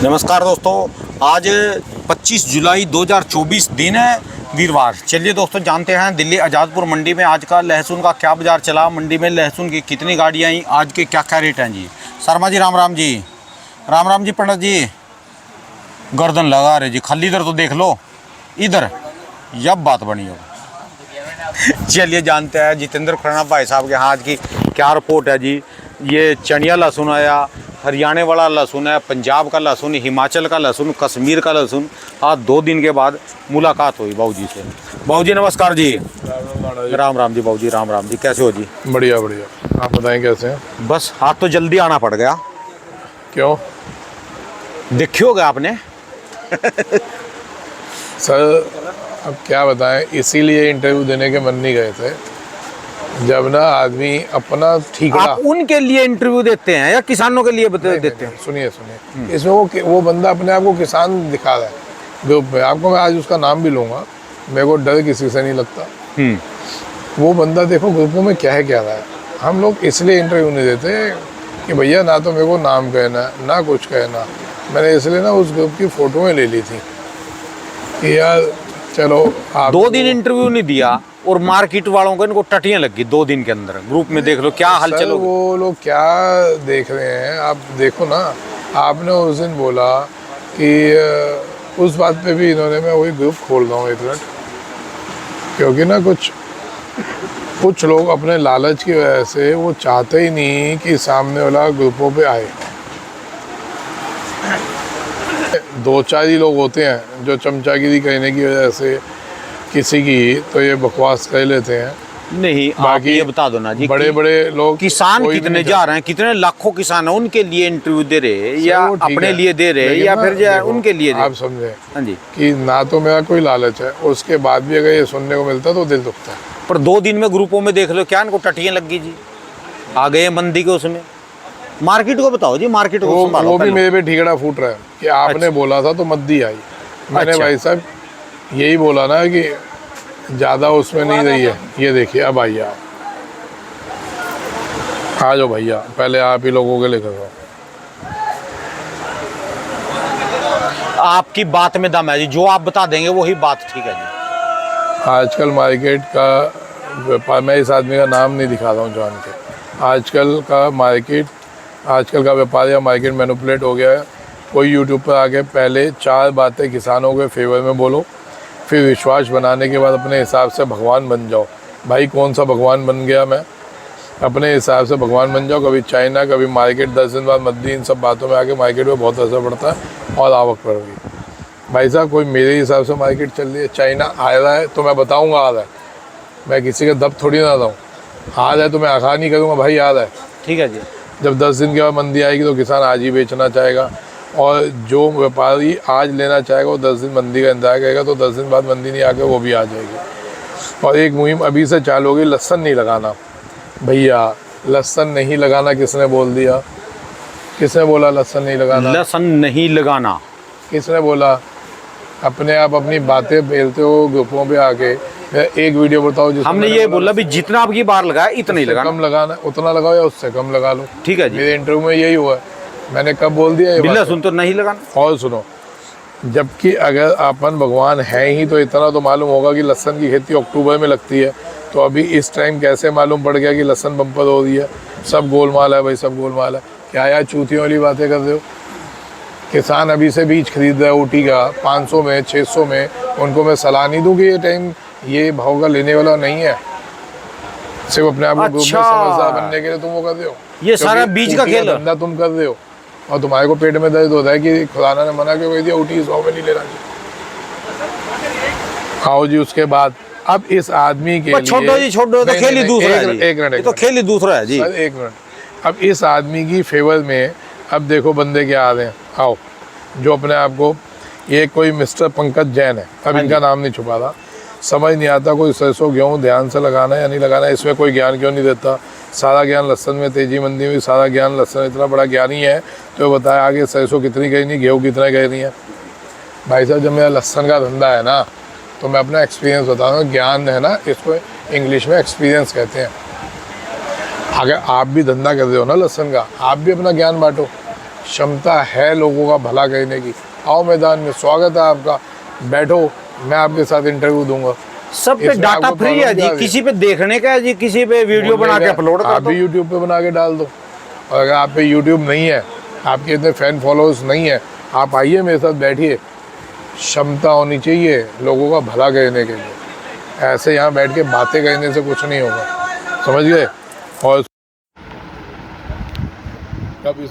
नमस्कार दोस्तों, आज 25 जुलाई 2024 दिन है वीरवार। चलिए दोस्तों जानते हैं दिल्ली आज़ादपुर मंडी में आज का लहसुन का क्या बाज़ार चला, मंडी में लहसुन की कितनी गाड़ियाँ आई, आज के क्या क्या रेट हैं जी। शर्मा जी राम राम जी। राम राम जी। पंडित जी गर्दन लगा रहे जी, खाली इधर तो देख लो, इधर जब बात बनी हो। चलिए जानते हैं जितेंद्र खन्ना भाई साहब के हाथ की क्या रिपोर्ट है जी। ये चनिया लहसुन आया, हरियाणा वाला लहसुन है, पंजाब का लहसुन, हिमाचल का लहसुन, कश्मीर का लहसुन। आज 2 दिन के बाद मुलाकात हुई बाबू जी से। बाबू जी नमस्कार जी। राम राम जी बाबू जी। राम राम जी, कैसे हो जी? बढ़िया बढ़िया, आप बताएं कैसे हैं? बस आज तो जल्दी आना पड़ गया। क्यों? देखे होगा आपने। सर अब क्या बताएं, इसीलिए इंटरव्यू देने के मन नहीं गए थे। जब ना आदमी अपना ठीकरा, आप उनके लिए इंटरव्यू देते हैं या किसानों के लिए देते हैं? सुनिए सुनिए, इसमें वो बंदा अपने आप को किसान दिखा रहा है ग्रुप में। आपको मैं आज उसका नाम भी लूँगा, मेरे को डर किसी से नहीं लगता। वो बंदा देखो ग्रुपों में क्या रहा है। हम लोग इसलिए इंटरव्यू नहीं देते कि भैया ना तो मेरे को नाम कहना ना कुछ कहना। मैंने इसलिए ना उस ग्रुप की फ़ोटोएँ ले ली थी कि यार चलो आप 2 दिन इंटरव्यू नहीं दिया और मार्केट वालों को इनको टटियां लग गई 2 दिन के अंदर। ग्रुप में देख लो क्या हाल चलो। वो लोग क्या देख रहे हैं, आप देखो ना। आपने उस दिन बोला कि उस बात पे भी इन्होंने, मैं वही ग्रुप खोल रहा हूँ एक मिनट, क्योंकि ना कुछ लोग अपने लालच की वजह से वो चाहते ही नहीं कि सामने वाला ग्रुपों पे आए। 2-4 ही लोग होते हैं जो चमचागिरी कहने की वजह से किसी की तो ये बकवास कह लेते हैं। नहीं, बाकी ये बता दो ना जी, बड़े बड़े लोग किसान कितने जा रहे हैं, कितने लाखों किसान हैं, उनके लिए इंटरव्यू दे रहे हैं या अपने लिए दे रहे हैं या फिर उनके लिए? आप समझे? हाँ जी। कि ना तो मेरा कोई लालच है, उसके बाद भी अगर ये सुनने को मिलता तो दिल दुखता है। पर 2 दिन में ग्रुपों में देख लो क्या इनको टटियां लग गई जी, आ गए मंदी के उसमें। मार्केट को बताओ जी, मार्केट को संभालो। वो भी मेरे पे ठीकरा फूट रहा है कि आपने बोला था तो मद्दी आई। मैंने भाई साहब यही बोला ना कि ज़्यादा उसमें नहीं रही है। ये देखिए अब आइए, आप आ जाओ भैया, पहले आप ही लोगों के लेकर आओ। आपकी बात में दम है जी, जो आप बता देंगे वही बात ठीक है जी। आजकल मार्केट का व्यापार, मैं इस आदमी का नाम नहीं दिखा रहा हूँ जान के, आजकल का व्यापार या मार्केट मैनिपुलेट हो गया है। कोई यूट्यूब पर आके पहले 4 बातें किसानों के फेवर में बोलो, फिर विश्वास बनाने के बाद अपने हिसाब से भगवान बन जाओ। भाई कौन सा भगवान बन गया मैं? अपने हिसाब से भगवान बन जाओ। कभी चाइना, कभी मार्केट, 10 दिन बाद मद्दी, इन सब बातों में आके मार्केट में बहुत असर पड़ता है और आवक बढ़ेगी। भाई साहब कोई मेरे हिसाब से मार्केट चल रही है, चाइना आ रहा है तो मैं बताऊँगा आ रहा है, मैं किसी का दब थोड़ी ना दूँ। आ रहा है तो मैं आखा नहीं करूँगा भाई आ रहा है, ठीक है जी। जब 10 दिन के बाद मंदी आएगी तो किसान आज ही बेचना चाहेगा, और जो व्यापारी आज लेना चाहेगा वो 10 दिन मंदी का इंतजार करेगा, तो 10 दिन बाद मंदी नहीं आकर वो भी आ जाएगी। और एक मुहिम अभी से चालू होगी, लहसुन नहीं लगाना। भैया लहसुन नहीं लगाना किसने बोल दिया? किसने बोला लहसुन नहीं लगाना? लहसुन नहीं लगाना किसने बोला? अपने आप अपनी बातें फेलते हो ग्रुपों पे आके। एक वीडियो बताओ जिसमें हमने ये बोला भी जितना आपकी बार लगाया इतना ही लगाना। कम लगाना, उतना लगाओ या उससे कम लगा लो। ठीक है जी। मेरे इंटरव्यू में यही हुआ है, मैंने कब बोल दिया ये लहसुन तो नहीं लगाना। और सुनो, जबकि अगर अपन भगवान है ही तो इतना तो मालूम होगा कि लहसुन की खेती अक्टूबर में लगती है, तो अभी इस टाइम कैसे मालूम पड़ गया कि लहसुन बम्पर हो रही है? सब गोलमाल है भाई, सब गोलमाल है। क्या यार चूतियों वाली बातें कर रहे हो? किसान अभी से बीज खरीद रहा है ऊटी का 500 में 600 में, उनको मैं सलाह नहीं दूँ कि ये टाइम ये भाव का लेने वाला नहीं है। सिर्फ अपने आप को ग्रुप में समझदार बनने के लिए तुम वो कर रहे हो। ये सारा बीज का खेल धंधा तुम कर रहे हो और तुम्हारे को पेट में दर्द होता है कि खुदाना ने मना क्यों कर दिया, ऊटी 100 में नहीं लेना चाहिए। आओ जी, उसके बाद अब इस आदमी के लिए छोड़ो जी, छोड़ो, तो खेल ही दूसरा है जी। एक मिनट, तो खेल ही दूसरा है जी। सर एक मिनट, अब इस आदमी की फेवर में अब देखो बंदे क्या आ रहे हैं। आओ, जो अपने आप को, ये कोई मिस्टर पंकज जैन है, अब इनका नाम नहीं छुपा रहा। समझ नहीं आता कोई सरसों गेहूँ ध्यान से लगाना है या नहीं लगाना है, इसमें कोई ज्ञान क्यों नहीं देता? सारा ज्ञान लहसुन में तेजी मंदी में, सारा ज्ञान लहसुन इतना बड़ा ज्ञानी है तो बताया आगे सरसों कितनी कहनी, गेहूँ कितना कहनी है। भाई साहब जब मेरा लहसुन का धंधा है ना, तो मैं अपना एक्सपीरियंस बता रहा हूँ। ज्ञान है ना, इसको इंग्लिश में एक्सपीरियंस कहते हैं। अगर आप भी धंधा कर रहे हो ना लहसुन का, आप भी अपना ज्ञान बांटो। क्षमता है लोगों का भला कहने की, आओ मैदान में, स्वागत है आपका, बैठो, मैं आपके साथ इंटरव्यू दूंगा। सब पे इसमें डाटा आपको फ्री है प्रॉब्लम जी, क्या है? किसी पे देखने का है जी, किसी पे वीडियो बना के अपलोड कर आप दो। भी यूट्यूब पे बना के डाल दो। और अगर आप पे यूट्यूब नहीं है, आपके इतने फैन फॉलोअर्स नहीं है, आप आइए मेरे साथ बैठिए। क्षमता होनी चाहिए लोगों का भला कहने के लिए, ऐसे यहाँ बैठ के बातें कहने से कुछ नहीं होगा, समझ गए। और कब इस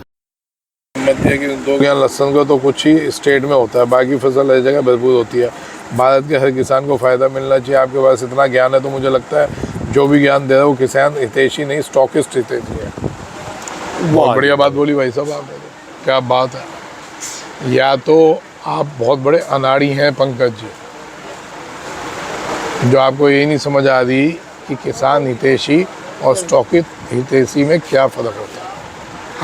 मत है कि दो ज्ञान लहसुन का तो कुछ ही स्टेट में होता है, बाकी फसल हर जगह बदबूद होती है। भारत के हर किसान को फ़ायदा मिलना चाहिए। आपके पास इतना ज्ञान है तो मुझे लगता है जो भी ज्ञान दे रहा है वो किसान हितैषी नहीं, स्टॉकिस्ट हितैषी है। बहुत बढ़िया बात बोली भाई साहब आपने, क्या बात है। या तो आप बहुत बड़े अनाड़ी हैं पंकज जी, जो आपको ये नहीं समझ आ रही कि किसान हितैषी और स्टॉकिस्ट हितैषी में क्या फ़र्क होता है।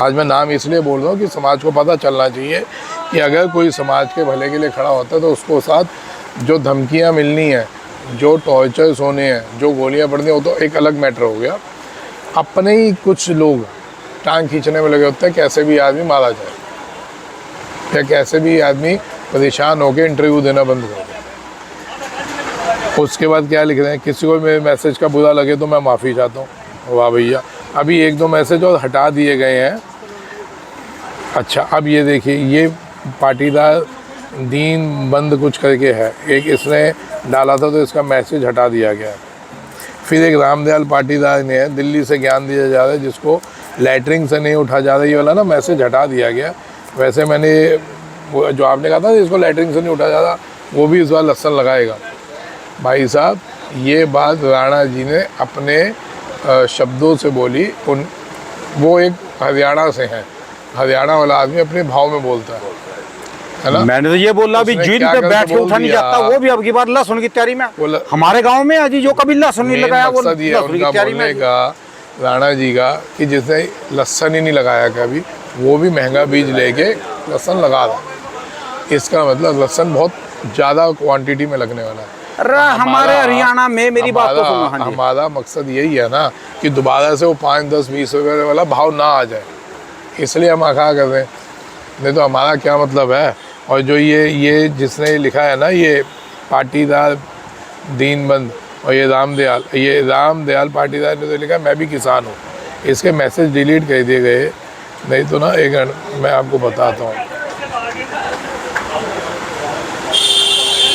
आज मैं नाम इसलिए बोल रहा हूँ कि समाज को पता चलना चाहिए कि अगर कोई समाज के भले के लिए खड़ा होता है तो उसको साथ जो धमकियाँ मिलनी है, जो टॉर्चर्स होने हैं, जो गोलियाँ पड़नी, वो तो एक अलग मैटर हो गया। अपने ही कुछ लोग टांग खींचने में लगे होते हैं कैसे भी आदमी मारा जाए, या कैसे भी आदमी परेशान होकर इंटरव्यू देना बंद कर दे। उसके बाद क्या लिख रहे हैं, किसी को मेरे मैसेज का बुरा लगे तो मैं माफ़ी चाहता हूँ। वाह भैया, अभी 1-2 मैसेज और हटा दिए गए हैं। अच्छा, अब ये देखिए, ये पाटीदार दीन बंद कुछ करके है, एक इसने डाला था तो इसका मैसेज हटा दिया गया। फिर एक रामदयाल पाटीदार ने दिल्ली से ज्ञान दिया जा रहा है जिसको लैटरिंग से नहीं उठा जा रहा, ये वाला ना मैसेज हटा दिया गया। वैसे मैंने जो आपने कहा था इसको लैटरिंग से नहीं उठा जा रहा, वो भी इस बार लहसुन लगाएगा। भाई साहब, ये बात राणा जी ने अपने शब्दों से बोली। वो एक हरियाणा से हैं, हरियाणा वाला आदमी अपने भाव में बोलता है ना। मैंने तो ये बोला अभी जीत पे बैठ के उठा नहीं जाता, वो भी अब की बार लहसुन की तैयारी में। हमारे गांव में अजी जो कभी लहसुन नहीं लगाया वो मकसद ये है उनका बोलने का, राणा जी का, कि जिसने लहसुन ही नहीं लगाया कभी, वो भी महंगा बीज लेके लहसुन लगा रहा। इसका मतलब लहसुन बहुत ज़्यादा क्वांटिटी में लगने वाला है। अरे हमारे हरियाणा में, मेरी बात तो सुनो। हाँ जी, हमारा मकसद यही है ना कि दोबारा से वो 5, 10, 20 रुपये वाला भाव ना आ जाए, इसलिए हम आखा कर रहे हैं। नहीं तो हमारा क्या मतलब है। और जो ये जिसने लिखा है ना, ये पाटीदार दीनबंद, और ये रामदयाल पाटीदार ने तो लिखा मैं भी किसान हूँ। इसके मैसेज डिलीट कर दिए गए, नहीं तो ना एक मिनट मैं आपको बताता हूँ।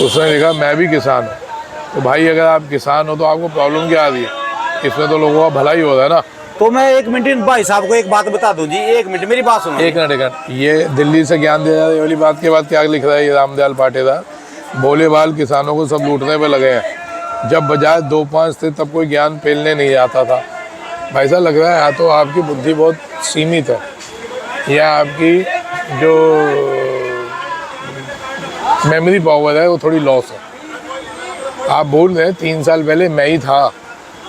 उसने लिखा मैं भी किसान हूँ। तो भाई अगर आप किसान हो तो आपको प्रॉब्लम क्या आ रही है? इसमें तो लोगों का भला ही हो रहा है ना। तो मैं 1 मिनट भाई साहब को एक बात बता दूं जी, 1 मिनट मेरी बात सुनो। एक मिनट, ये दिल्ली से ज्ञान दिया जाए वाली बात के बाद क्या लिख रहा है ये रामदयाल पाटीदार, भोले बाल किसानों को सब लूटने पे लगे हैं। जब बजाय 2-5 थे तब कोई ज्ञान पेलने नहीं आता था। भाई साहब लग रहा है या तो आपकी बुद्धि बहुत सीमित है, या आपकी जो मेमोरी पावर है वो थोड़ी लॉस है। आप भूल रहे 3 साल पहले मैं ही था,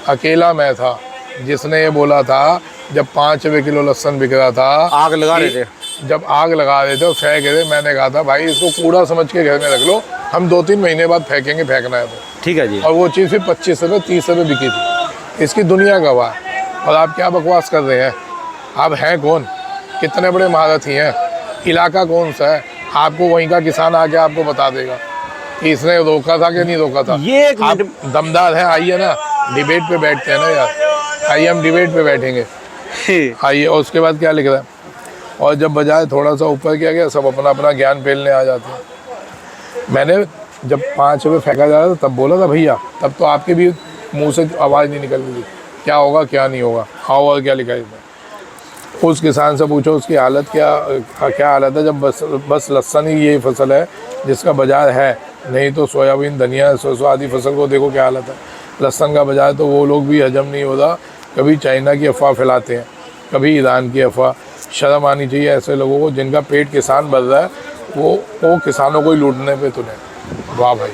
अकेला मैं था जिसने ये बोला था जब 5 रुपये किलो लहसुन बिक रहा था, आग लगा रहे थे, जब आग लगा रहे थे और फेंक रहे थे, मैंने कहा था भाई इसको कूड़ा समझ के घर में रख लो, हम 2-3 महीने बाद फेंकेंगे, फेंकना है तो ठीक है जी। और वो चीज़ फिर 25 रुपये 30 रुपये बिकी थी। इसकी दुनिया गवाह है। और आप क्या बकवास कर रहे हैं? आप हैं कौन? कितने बड़े महारथी हैं? इलाका कौन सा है? आपको वहीं का किसान आके आपको बता देगा कि इसने रोका था कि नहीं रोका था। ये एक आप दमदार है, आइए ना डिबेट पे बैठते हैं ना यार, आइए हम डिबेट पे बैठेंगे, आइए। और उसके बाद क्या लिख रहा है, और जब बजाय थोड़ा सा ऊपर किया गया सब अपना अपना ज्ञान पेलने आ जाते हैं। मैंने जब 5 रुपये फेंका जा रहा था तब बोला था भैया, तब तो आपके भी मुंह से आवाज़ नहीं निकल रही थी क्या होगा क्या नहीं होगा। आओ और क्या लिखा है इसमें, उस किसान से पूछो उसकी हालत क्या हालत है जब बस लहसुन ही ये फसल है जिसका बाजार है, नहीं तो सोयाबीन, धनिया, सरसों आदि फसल को देखो क्या हालत है। लहसुन का बाजार तो वो लोग भी हजम नहीं होता, कभी चाइना की अफवाह फैलाते हैं, कभी ईरान की अफवाह। शर्म आनी चाहिए ऐसे लोगों को जिनका पेट किसान भर रहा है, वो किसानों को ही लूटने पे तुले। वाह भाई,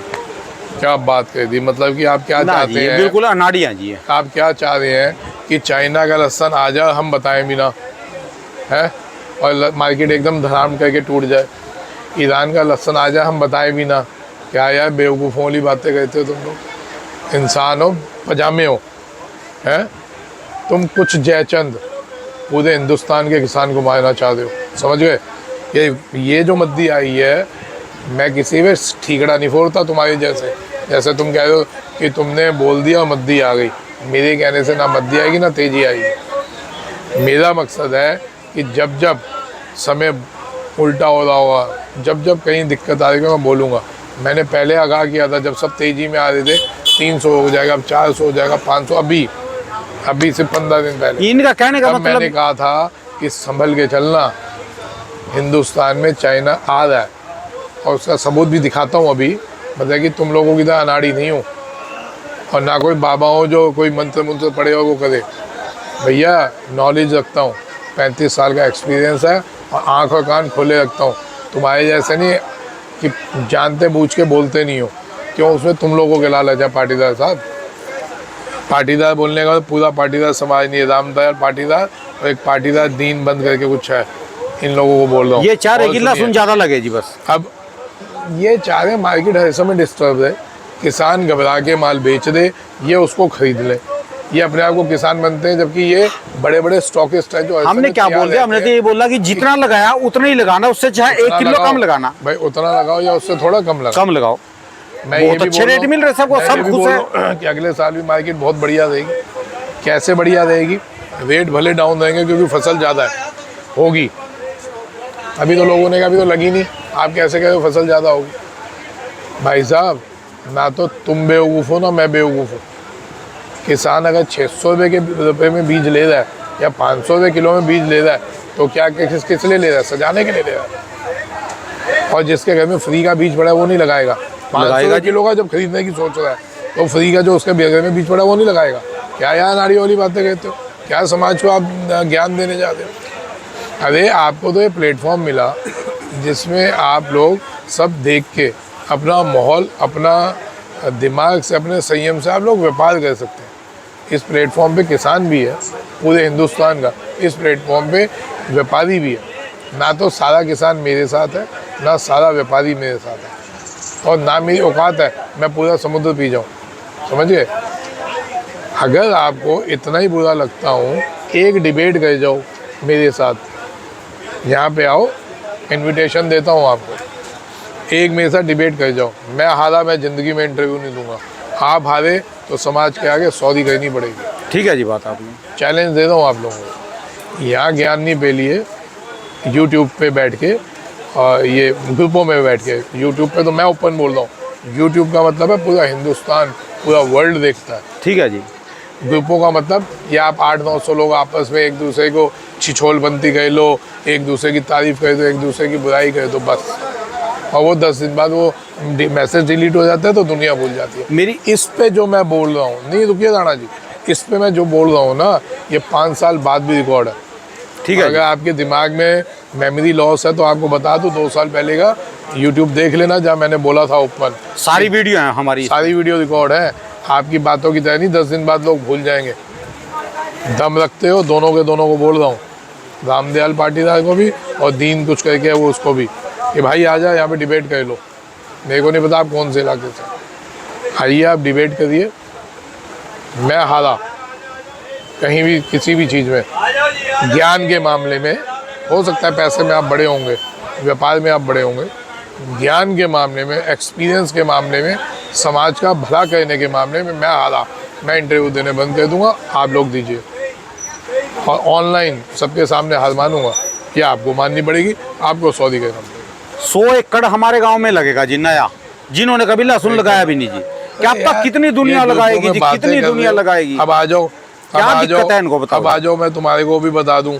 क्या बात कह दी। मतलब कि आप क्या चाहते हैं? बिल्कुल अनाड़ियाँ जी है। आप क्या चाह रहे हैं कि चाइना का लहसुन आ जाए, हम बताएं बिना है, और मार्केट एकदम धड़ाम करके टूट जाए। ईरान का लहसुन आ जाए, हम बताएं बिना। क्या यार बेवकूफ़ों वाली बातें कहते हो तुम लोग। इंसान हो, पजामे हो, हैं तुम, कुछ जयचंद पूरे हिंदुस्तान के किसान को मारना चाहते हो। समझ गए? ये जो मद्दी आई है, मैं किसी में ठीकड़ा नहीं फोड़ता तुम्हारे जैसे। जैसे तुम कह रहे हो कि तुमने बोल दिया मद्दी आ गई, मेरे कहने से ना मद्दी आएगी ना तेजी आएगी। मेरा मकसद है कि जब जब समय उल्टा हो रहा होगा, जब जब कहीं दिक्कत आ रही है, मैं बोलूँगा। मैंने पहले आगाह किया था जब सब तेज़ी में आ रहे थे, 300 हो जाएगा, अब 400 हो जाएगा, 500 अभी से 15 दिन पहले इनका कहने का मतलब मैंने कहा था कि संभल के चलना, हिंदुस्तान में चाइना आ रहा है। और उसका सबूत भी दिखाता हूँ अभी। मतलब कि तुम लोगों की तरह अनाड़ी नहीं हूँ और ना कोई बाबा हो जो कोई मंत्र पड़े हो वो करे। भैया नॉलेज रखता हूँ, 35 साल का एक्सपीरियंस है और आँख और कान खोले रखता हूँ। तुम्हारे जैसे नहीं कि जानते बूझ के बोलते नहीं हो। क्यों? उसमें तुम लोगों के लालच है पाटीदार साहब। पाटीदार बोलने का तो पूरा पाटीदार समाज नहीं है, रामदयाल पाटीदार और एक पाटीदार दीन बंद करके कुछ है, इन लोगों को बोल रहा हूँ। ये चाह रहे कि लहसुन ज़्यादा लगे जी बस। अब ये चाह रहे मार्केट हर समय डिस्टर्ब है, किसान घबरा के माल बेच दे, ये उसको खरीद ले। ये अपने आप को किसान बनते हैं, जबकि ये बड़े बड़े स्टॉकिस्ट हैं जो हमने क्या बोल दिया? हमने तो ये बोला कि जितना लगाया उतना ही लगाना, उससे चाहे 1 किलो कम लगाना। भाई उतना लगाओ या उससे थोड़ा कम लगाओ, कम लगाओ। मैं बहुत अच्छे रेट मिल रहे सबको, सब खुश है कि अगले साल भी मार्केट बहुत बढ़िया रहेगी। कैसे बढ़िया रहेगी? रेट भले डाउन रहेंगे क्योंकि फसल ज़्यादा है, होगी। अभी तो लोगों ने कहा अभी तो लगी नहीं, आप कैसे कह रहे हो फसल ज़्यादा होगी? भाई साहब ना तो तुम बेवकूफ़ हो ना मैं बेवकूफ़ हूँ। किसान अगर 600 रुपये में बीज ले रहा है या 500 रुपये किलो में बीज ले रहा है तो क्या किस लिए ले रहा है? सजाने के लिए ले रहा है। और जिसके घर में फ्री का बीज पड़ा है वो नहीं लगाएगा। 500 किलो का जब खरीदने की सोच रहा है तो फ्री का जो उसके घर में बीज पड़ा है वो नहीं लगाएगा। क्या यार नारी वाली बातें कहते हो? क्या समाज को आप ज्ञान देने जाते हो? अरे आपको तो ये प्लेटफॉर्म मिला जिसमें आप लोग सब देख के अपना माहौल, अपना दिमाग से, अपने संयम से आप लोग व्यापार कर सकते हैं। इस प्लेटफॉर्म पे किसान भी है पूरे हिंदुस्तान का, इस प्लेटफॉर्म पे व्यापारी भी है। ना तो सारा किसान मेरे साथ है, ना सारा व्यापारी मेरे साथ है, और ना मेरी औकात है मैं पूरा समुद्र पी जाऊँ। समझ गए? अगर आपको इतना ही बुरा लगता हूँ, एक डिबेट कर जाओ मेरे साथ, यहाँ पे आओ, इनविटेशन देता हूँ आपको, एक मेरे साथ डिबेट कर जाओ। मैं हारा, मैं ज़िंदगी में इंटरव्यू नहीं दूंगा। आप हारे तो समाज के आगे सॉरी करनी पड़ेगी। ठीक है जी, बात आपने। चैलेंज दे रहा हूँ आप लोगों को। यहाँ ज्ञान नहीं पे लिए यूट्यूब पे बैठ के और ये ग्रुपों में बैठ के, यूट्यूब पे तो मैं ओपन बोल रहा हूँ, यूट्यूब का मतलब है पूरा हिंदुस्तान, पूरा वर्ल्ड देखता है। ठीक है जी। ग्रुपों का मतलब ये आप 800-900 लोग आपस में एक दूसरे को छिछोलबंती कह लो, एक दूसरे की तारीफ़ कर दो, एक दूसरे की बुराई कर दो, बस। और वो 10 दिन बाद वो मैसेज डिलीट हो जाता है तो दुनिया भूल जाती है। मेरी इस पे जो मैं बोल रहा हूँ, नहीं रुकिए राणा जी, इस पे मैं जो बोल रहा हूँ ना, ये 5 साल बाद भी रिकॉर्ड है। ठीक है। अगर आपके दिमाग में मेमोरी लॉस है तो आपको बता दूँ 2 साल पहले का यूट्यूब देख लेना, जहाँ मैंने बोला था ओपन। सारी वीडियो है हमारी, सारी वीडियो रिकॉर्ड है। आपकी बातों की तरह नहीं 10 दिन बाद लोग भूल जाएंगे। दम रखते हो दोनों के दोनों को बोल रहा हूँ, रामदयाल पाटीदार को भी और दीन कुछ करके है वो उसको भी, कि भाई आ जाए यहाँ पे डिबेट कर लो। मेरे को नहीं पता आप कौन से इलाके से, आइए आप डिबेट करिए। मैं हारा कहीं भी किसी भी चीज़ में, ज्ञान के मामले में, हो सकता है पैसे में आप बड़े होंगे, व्यापार में आप बड़े होंगे, ज्ञान के मामले में, एक्सपीरियंस के मामले में, समाज का भला करने के मामले में मैं हारा। मैं इंटरव्यू देने बंद कर दूंगा, आप लोग दीजिए। और ऑनलाइन सबके सामने हार मानूंगा, ये आपको माननी पड़ेगी, आपको सौदी करना पड़ेगा। 100 एकड़ हमारे गांव में लगेगा जी नया, जिन्होंने कभी लहसुन लगाया भी नहीं जी। क्या पता कितनी दुनिया लगाएगी जी, कितनी दुनिया लगाएगी। अब आ जाओ, क्या दिक्कत है इनको बताओ। अब आ जाओ, मैं तुम्हारे को भी बता दूं।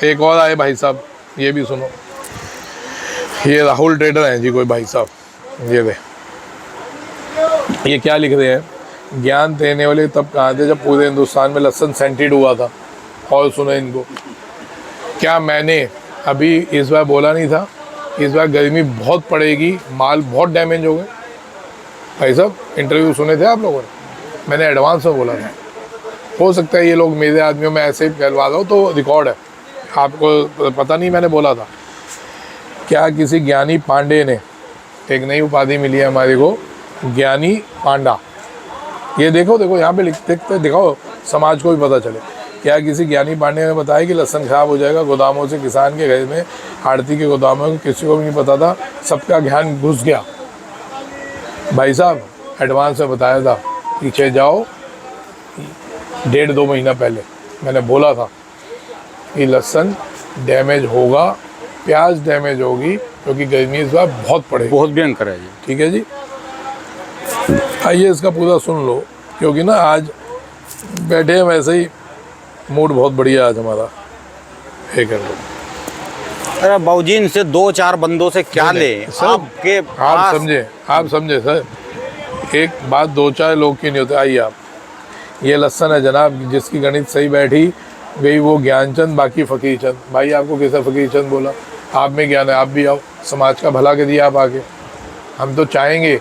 एक और आए भाई साहब, ये भी सुनो। ये राहुल ट्रेडर हैं जी कोई भाई साहब, ये दे, ये क्या लिख रहे हैं? ज्ञान देने वाले तब कहाँ थे जब पूरे हिंदुस्तान में लहसुन सेंटेड हुआ था। और सुनो इनको, क्या मैंने अभी इस बार बोला नहीं था इस बार गर्मी बहुत पड़ेगी, माल बहुत डैमेज हो गए? भाई साहब इंटरव्यू सुने थे आप लोगों ने? मैंने एडवांस में बोला था। हो सकता है ये लोग मेरे आदमियों में ऐसे ही कहलवा दो तो रिकॉर्ड है, आपको पता नहीं मैंने बोला था। क्या किसी ज्ञानी पांडे ने, एक नई उपाधि मिली है हमारे को, ज्ञानी पांडा। ये देखो देखो यहाँ पे लिखते दिखाओ, समाज को भी पता चले। क्या किसी ज्ञानी पांडे ने बताया कि लहसुन खराब हो जाएगा? गोदामों से किसान के घर में, आड़ती के गोदामों में किसी को भी नहीं पता था, सबका ज्ञान घुस गया। भाई साहब एडवांस में बताया था, पीछे जाओ 1.5-2 महीना पहले मैंने बोला था कि लहसुन डैमेज होगा, प्याज डैमेज होगी, क्योंकि गर्मी इस बार बहुत पड़ेगी, बहुत भयंकर है जी। ठीक है जी। आइए इसका पूरा सुन लो, क्योंकि ना आज बैठे हैं वैसे ही मूड बहुत बढ़िया आज हमारा। ये कर लो। अरे बाबूजी इनसे 2-4 बंदों से क्या ले सर, आपके आप समझे सर, एक बात 2-4 लोग की नहीं होती। आइए आप, ये लहसुन है जनाब, जिसकी गणित सही बैठी गई वो ज्ञानचंद, बाकी फकीरचंद। भाई आपको किसे फकीरचंद बोला? आप में ज्ञान है, आप भी आओ, समाज का भला के दिया आप आगे। हम तो चाहेंगे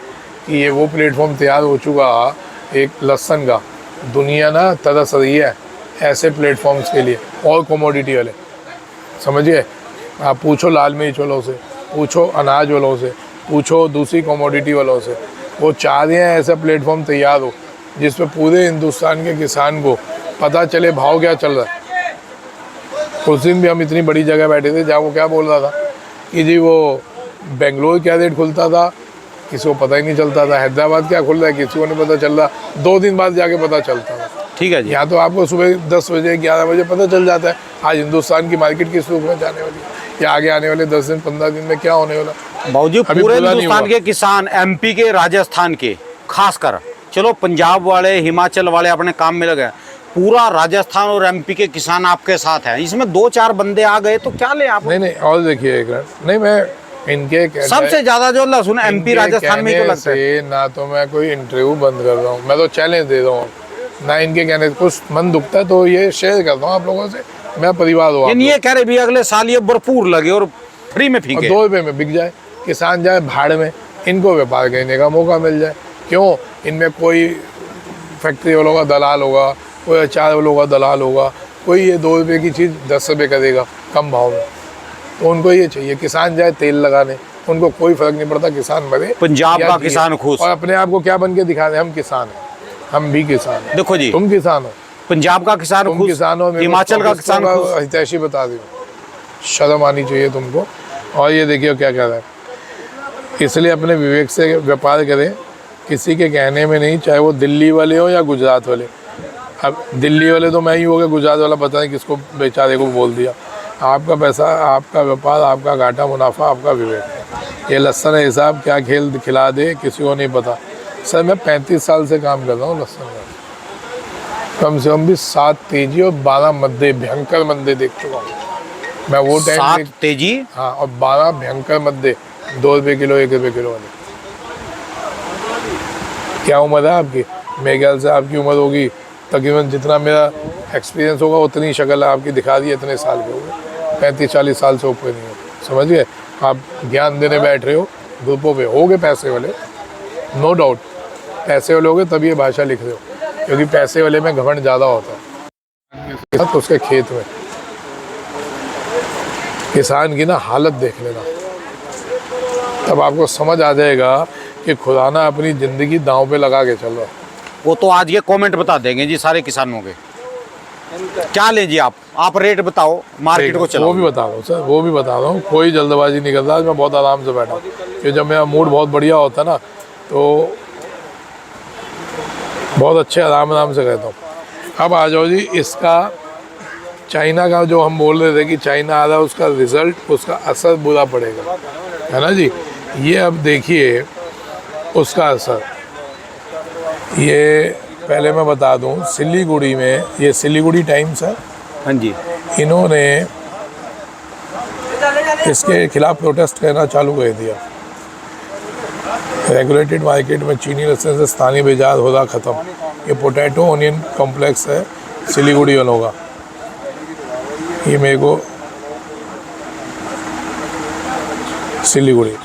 कि ये वो प्लेटफॉर्म तैयार हो चुका एक लहसुन का, दुनिया ना तरस रही है ऐसे प्लेटफॉर्म्स के लिए, और कमोडिटी वाले, समझिए। आप पूछो लाल मिर्च वालों से, पूछो अनाज वालों से, पूछो दूसरी कमोडिटी वालों से, वो चाह रहे हैं ऐसा प्लेटफॉर्म तैयार हो जिसमें पूरे हिंदुस्तान के किसान को पता चले भाव क्या चल रहा है। उस दिन भी हम इतनी बड़ी जगह बैठे थे जहाँ वो क्या बोल रहा था कि जी वो बेंगलोर क्या रेट खुलता था किसी को पता ही नहीं चलता था, हैदराबाद क्या खुल रहा है किसी को नहीं पता चल रहा, 2 दिन बाद जाके पता चलता था। ठीक है जी। यहाँ तो आपको सुबह 10 बजे 11 बजे पता चल जाता है आज हिंदुस्तान की मार्केट किस रूप में जाने वाली है, या आगे आने वाले 10 दिन 15 दिन में क्या होने वाला। बाबूजी पूरे हिंदुस्तान के किसान, MP के, राजस्थान के खासकर, चलो पंजाब वाले, हिमाचल वाले अपने काम में लगे, पूरा राजस्थान और MP के किसान आपके साथ हैं। इसमें 2-4 बंदे आ गए तो क्या ले आप? नहीं और देखिए एक मिनट, नहीं मैं इनके सबसे ज्यादा जो लहसुन MP राजस्थान में ही तो लगता है। ना तो मैं कोई इंटरव्यू बंद कर रहा हूँ, मैं तो चैलेंज दे रहा हूँ ना, इनके कहने कुछ मन दुखता है तो ये शेयर करता हूँ आप लोगों से, मैं परिवार हुआ। ये कह रहे भी अगले साल ये भरपूर लगे और फ्री में फीके, 2 रुपये में बिक जाए, किसान जाए भाड़ में, इनको व्यापार करने का मौका मिल जाए। क्यों? इनमें कोई फैक्ट्री वालों का दलाल होगा, कोई अचार वालों का दलाल होगा, कोई ये 2 रुपये की चीज़ 10 रुपये करेगा कम भाव में, तो उनको ये चाहिए किसान जाए तेल लगाने, उनको कोई फर्क नहीं पड़ता किसान मरे। पंजाब का किसान खुश, और अपने आप को क्या बन के दिखा रहे हैं, हम किसान हैं, हम भी किसान हैं। देखो जी, तुम किसान हो, पंजाब का किसान तुम खुश, किसान हो, हिमाचल का किसान खुश। हितैषी बता दी, शर्म आनी चाहिए तुमको। और ये देखिए क्या कह रहा है, इसलिए अपने विवेक से व्यापार करें, किसी के कहने में नहीं, चाहे वो दिल्ली वाले हो या गुजरात वाले। अब दिल्ली वाले तो मैं ही हो गया, गुजरात वाला पता नहीं किसको बेचारे को बोल दिया। आपका पैसा, आपका व्यापार, आपका घाटा मुनाफा, आपका विवेक। ये लहसुन है हिसाब क्या खेल खिला दे किसी को नहीं पता। सर मैं 35 साल से काम कर रहा हूँ लहसुन में, कम से कम भी 7 तेजी और 12 मद्दे, भयंकर मद्दे देख चुका हूँ मैं। वो टाइम 7 तेजी, हाँ, और 12 भयंकर मद्दे, 2 रुपये किलो 1 रुपये किलो वाले। क्या उम्र है आपकी? मेरे ख्याल से आपकी उम्र होगी तकरीबन जितना मेरा एक्सपीरियंस होगा उतनी शक्ल आपकी दिखा दी, इतने साल के हो गए, 35-40 साल से ऊपर नहीं हो, समझ गए। आप ज्ञान देने बैठ रहे हो ग्रुपों पे, हो गए पैसे वाले, नो डाउट पैसे वाले हो गए तभी ये भाषा लिख रहे हो, क्योंकि पैसे वाले में घमंड ज़्यादा होता है। तो उसके खेत में किसान की ना हालत देख लेना, तब आपको समझ आ जाएगा कि खुदा ना अपनी ज़िंदगी दांव पे लगा के चल रहा है। वो तो आज ये कमेंट बता देंगे जी सारे किसानों के। क्या लें जी आप रेट बताओ, मार्केट को चलाओ। वो भी बता रहा हूँ सर, वो भी बता रहा हूँ, कोई जल्दबाजी नहीं कर रहा। आज मैं बहुत आराम से बैठा हूँ, कि जब मेरा मूड बहुत बढ़िया होता है ना तो बहुत अच्छे आराम से रहता हूँ। अब आ जाओ जी, इसका चाइना का जो हम बोल रहे थे कि चाइना आ रहा है, उसका रिज़ल्ट, उसका असर बुरा पड़ेगा, है ना जी। ये अब देखिए उसका असर, ये पहले मैं बता दूं, सिलीगुड़ी में, ये सिलीगुड़ी टाइम्स है, हाँ जी, इन्होंने इसके खिलाफ प्रोटेस्ट करना चालू कर दिया। रेगुलेटेड मार्केट में चीनी लहसुन से स्थानीय बाजार हो रहा ख़त्म। ये पोटैटो ओनियन कॉम्प्लेक्स है सिलीगुड़ी वालों का। ये मेरे को सिलीगुड़ी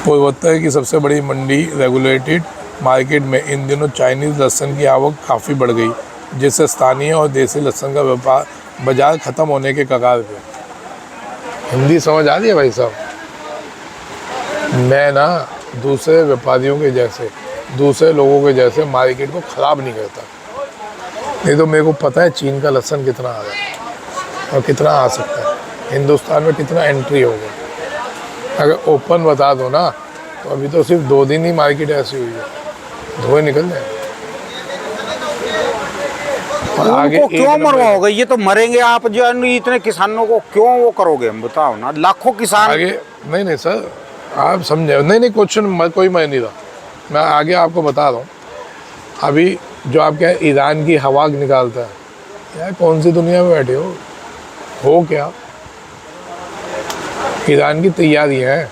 पूर्वोत्तर की सबसे बड़ी मंडी रेगुलेटेड मार्केट में इन दिनों चाइनीज़ लहसुन की आवक काफ़ी बढ़ गई, जिससे स्थानीय और देसी लहसुन का व्यापार बाजार ख़त्म होने के कगार पे। हिंदी समझ आ रही है भाई साहब? मैं ना दूसरे व्यापारियों के जैसे दूसरे लोगों के जैसे मार्केट को ख़राब नहीं करता। नहीं तो मेरे को पता है चीन का लहसुन कितना आ रहा है और कितना आ सकता है, हिंदुस्तान में कितना एंट्री हो गया। अगर ओपन बता दो ना तो अभी तो सिर्फ 2 दिन ही मार्केट ऐसी हुई है, धुएं निकल जाए। और उनको क्यों मरवाओगे? ये तो मरेंगे आप जो है, इतने किसानों को क्यों वो करोगे? बताओ ना, लाखों किसान। आगे नहीं सर, आप समझे नहीं क्वेश्चन कोई मैं नहीं रहा, मैं आगे आपको बता रहा हूँ। अभी जो आप क्या ईरान की हवा निकालता है, यार कौन सी दुनिया में बैठे हो क्या? ईरान की तैयारियाँ हैं,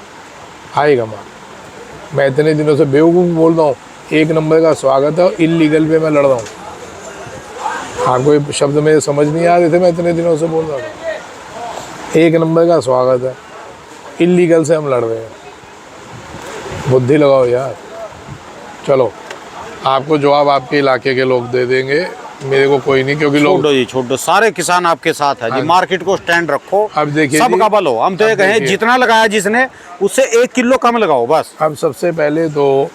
आएगा माल। मैं इतने दिनों से बेवकूफ़ बोल रहा हूँ, 1 नंबर का स्वागत है और इलीगल पे मैं लड़ रहा हूँ। आपको ये शब्द मेरे समझ नहीं आ रहे थे, मैं इतने दिनों से बोल रहा था 1 नंबर का स्वागत है, इलीगल से हम लड़ रहे हैं। बुद्धि लगाओ यार। चलो आपको जवाब आपके इलाके के लोग दे देंगे, मेरे को कोई नहीं, क्योंकि लोग छोड़ो जी, छोड़ो, सारे किसान आपके साथ है जी। मार्केट को स्टैंड रखो, अब देखिए सबका बल हो। हम तो ये कहें जितना लगाया जिसने, उससे 1 किलो कम लगाओ बस। अब सबसे पहले तो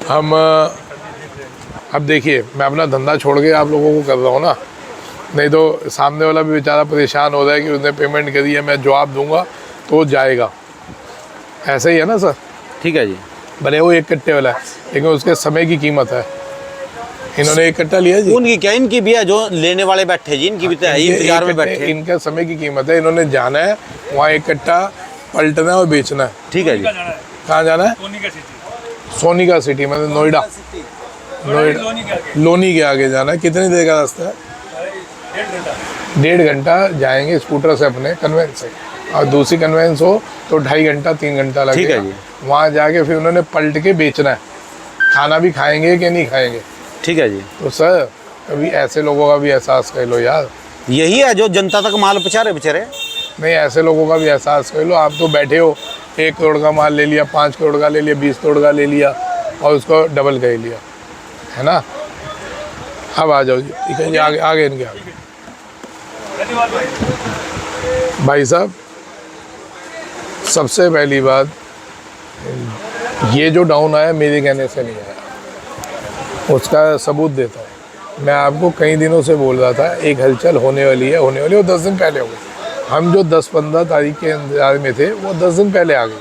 हम अब देखिए, मैं अपना धंधा छोड़ के आप लोगों को कर रहा हूँ ना, नहीं तो सामने वाला भी बेचारा परेशान हो रहा है कि उसने पेमेंट करी है, मैं जवाब दूंगा तो जाएगा। ऐसा ही है ना सर? ठीक है जी। भले वो 1 कट्टे वाला है, लेकिन उसके समय की कीमत है। इन्होंने 1 कट्टा लिया जी, उनकी क्या, इनकी भी है, जो लेने वाले बैठे जी, इनकी भी तो है, इंतजार में बैठे। इनका समय की कीमत है, इन्होंने जाना है वहाँ 1 कट्टा पलटना है और बेचना है। ठीक है जी। कहाँ जाना है? सोनिका सिटी, मतलब नोएडा, लोनी के आगे जाना है। कितनी देर का रास्ता है? 1.5 घंटा जाएंगे स्कूटर से अपने कन्वेंस से, और दूसरी कन्वेंस हो तो 2.5 घंटा 3 घंटा लगेगा। ठीक है जी। वहाँ जाके फिर उन्होंने पलट के बेचना है। खाना भी खाएंगे कि नहीं खाएंगे? ठीक है जी। तो सर अभी ऐसे लोगों का भी एहसास कर लो यार। यही है जो जनता तक माल पहुंचा रहे बेचारे। नहीं, ऐसे लोगों का भी एहसास कर लो। आप तो बैठे हो, 1 करोड़ का माल ले लिया, 5 करोड़ का ले लिया, 20 करोड़ का ले लिया और उसको डबल कर लिया, है ना? अब आ जाओ जी, ठीक है जी, आगे इनके आगे। भाई साहब, सबसे पहली बात, ये जो डाउन आया मेरे कहने से नहीं आया, उसका सबूत देता हूँ। मैं आपको कई दिनों से बोल रहा था एक हलचल होने वाली है, और 10 दिन पहले हो गई। हम जो 10-15 तारीख के इंतजार में थे वो 10 दिन पहले आ गई।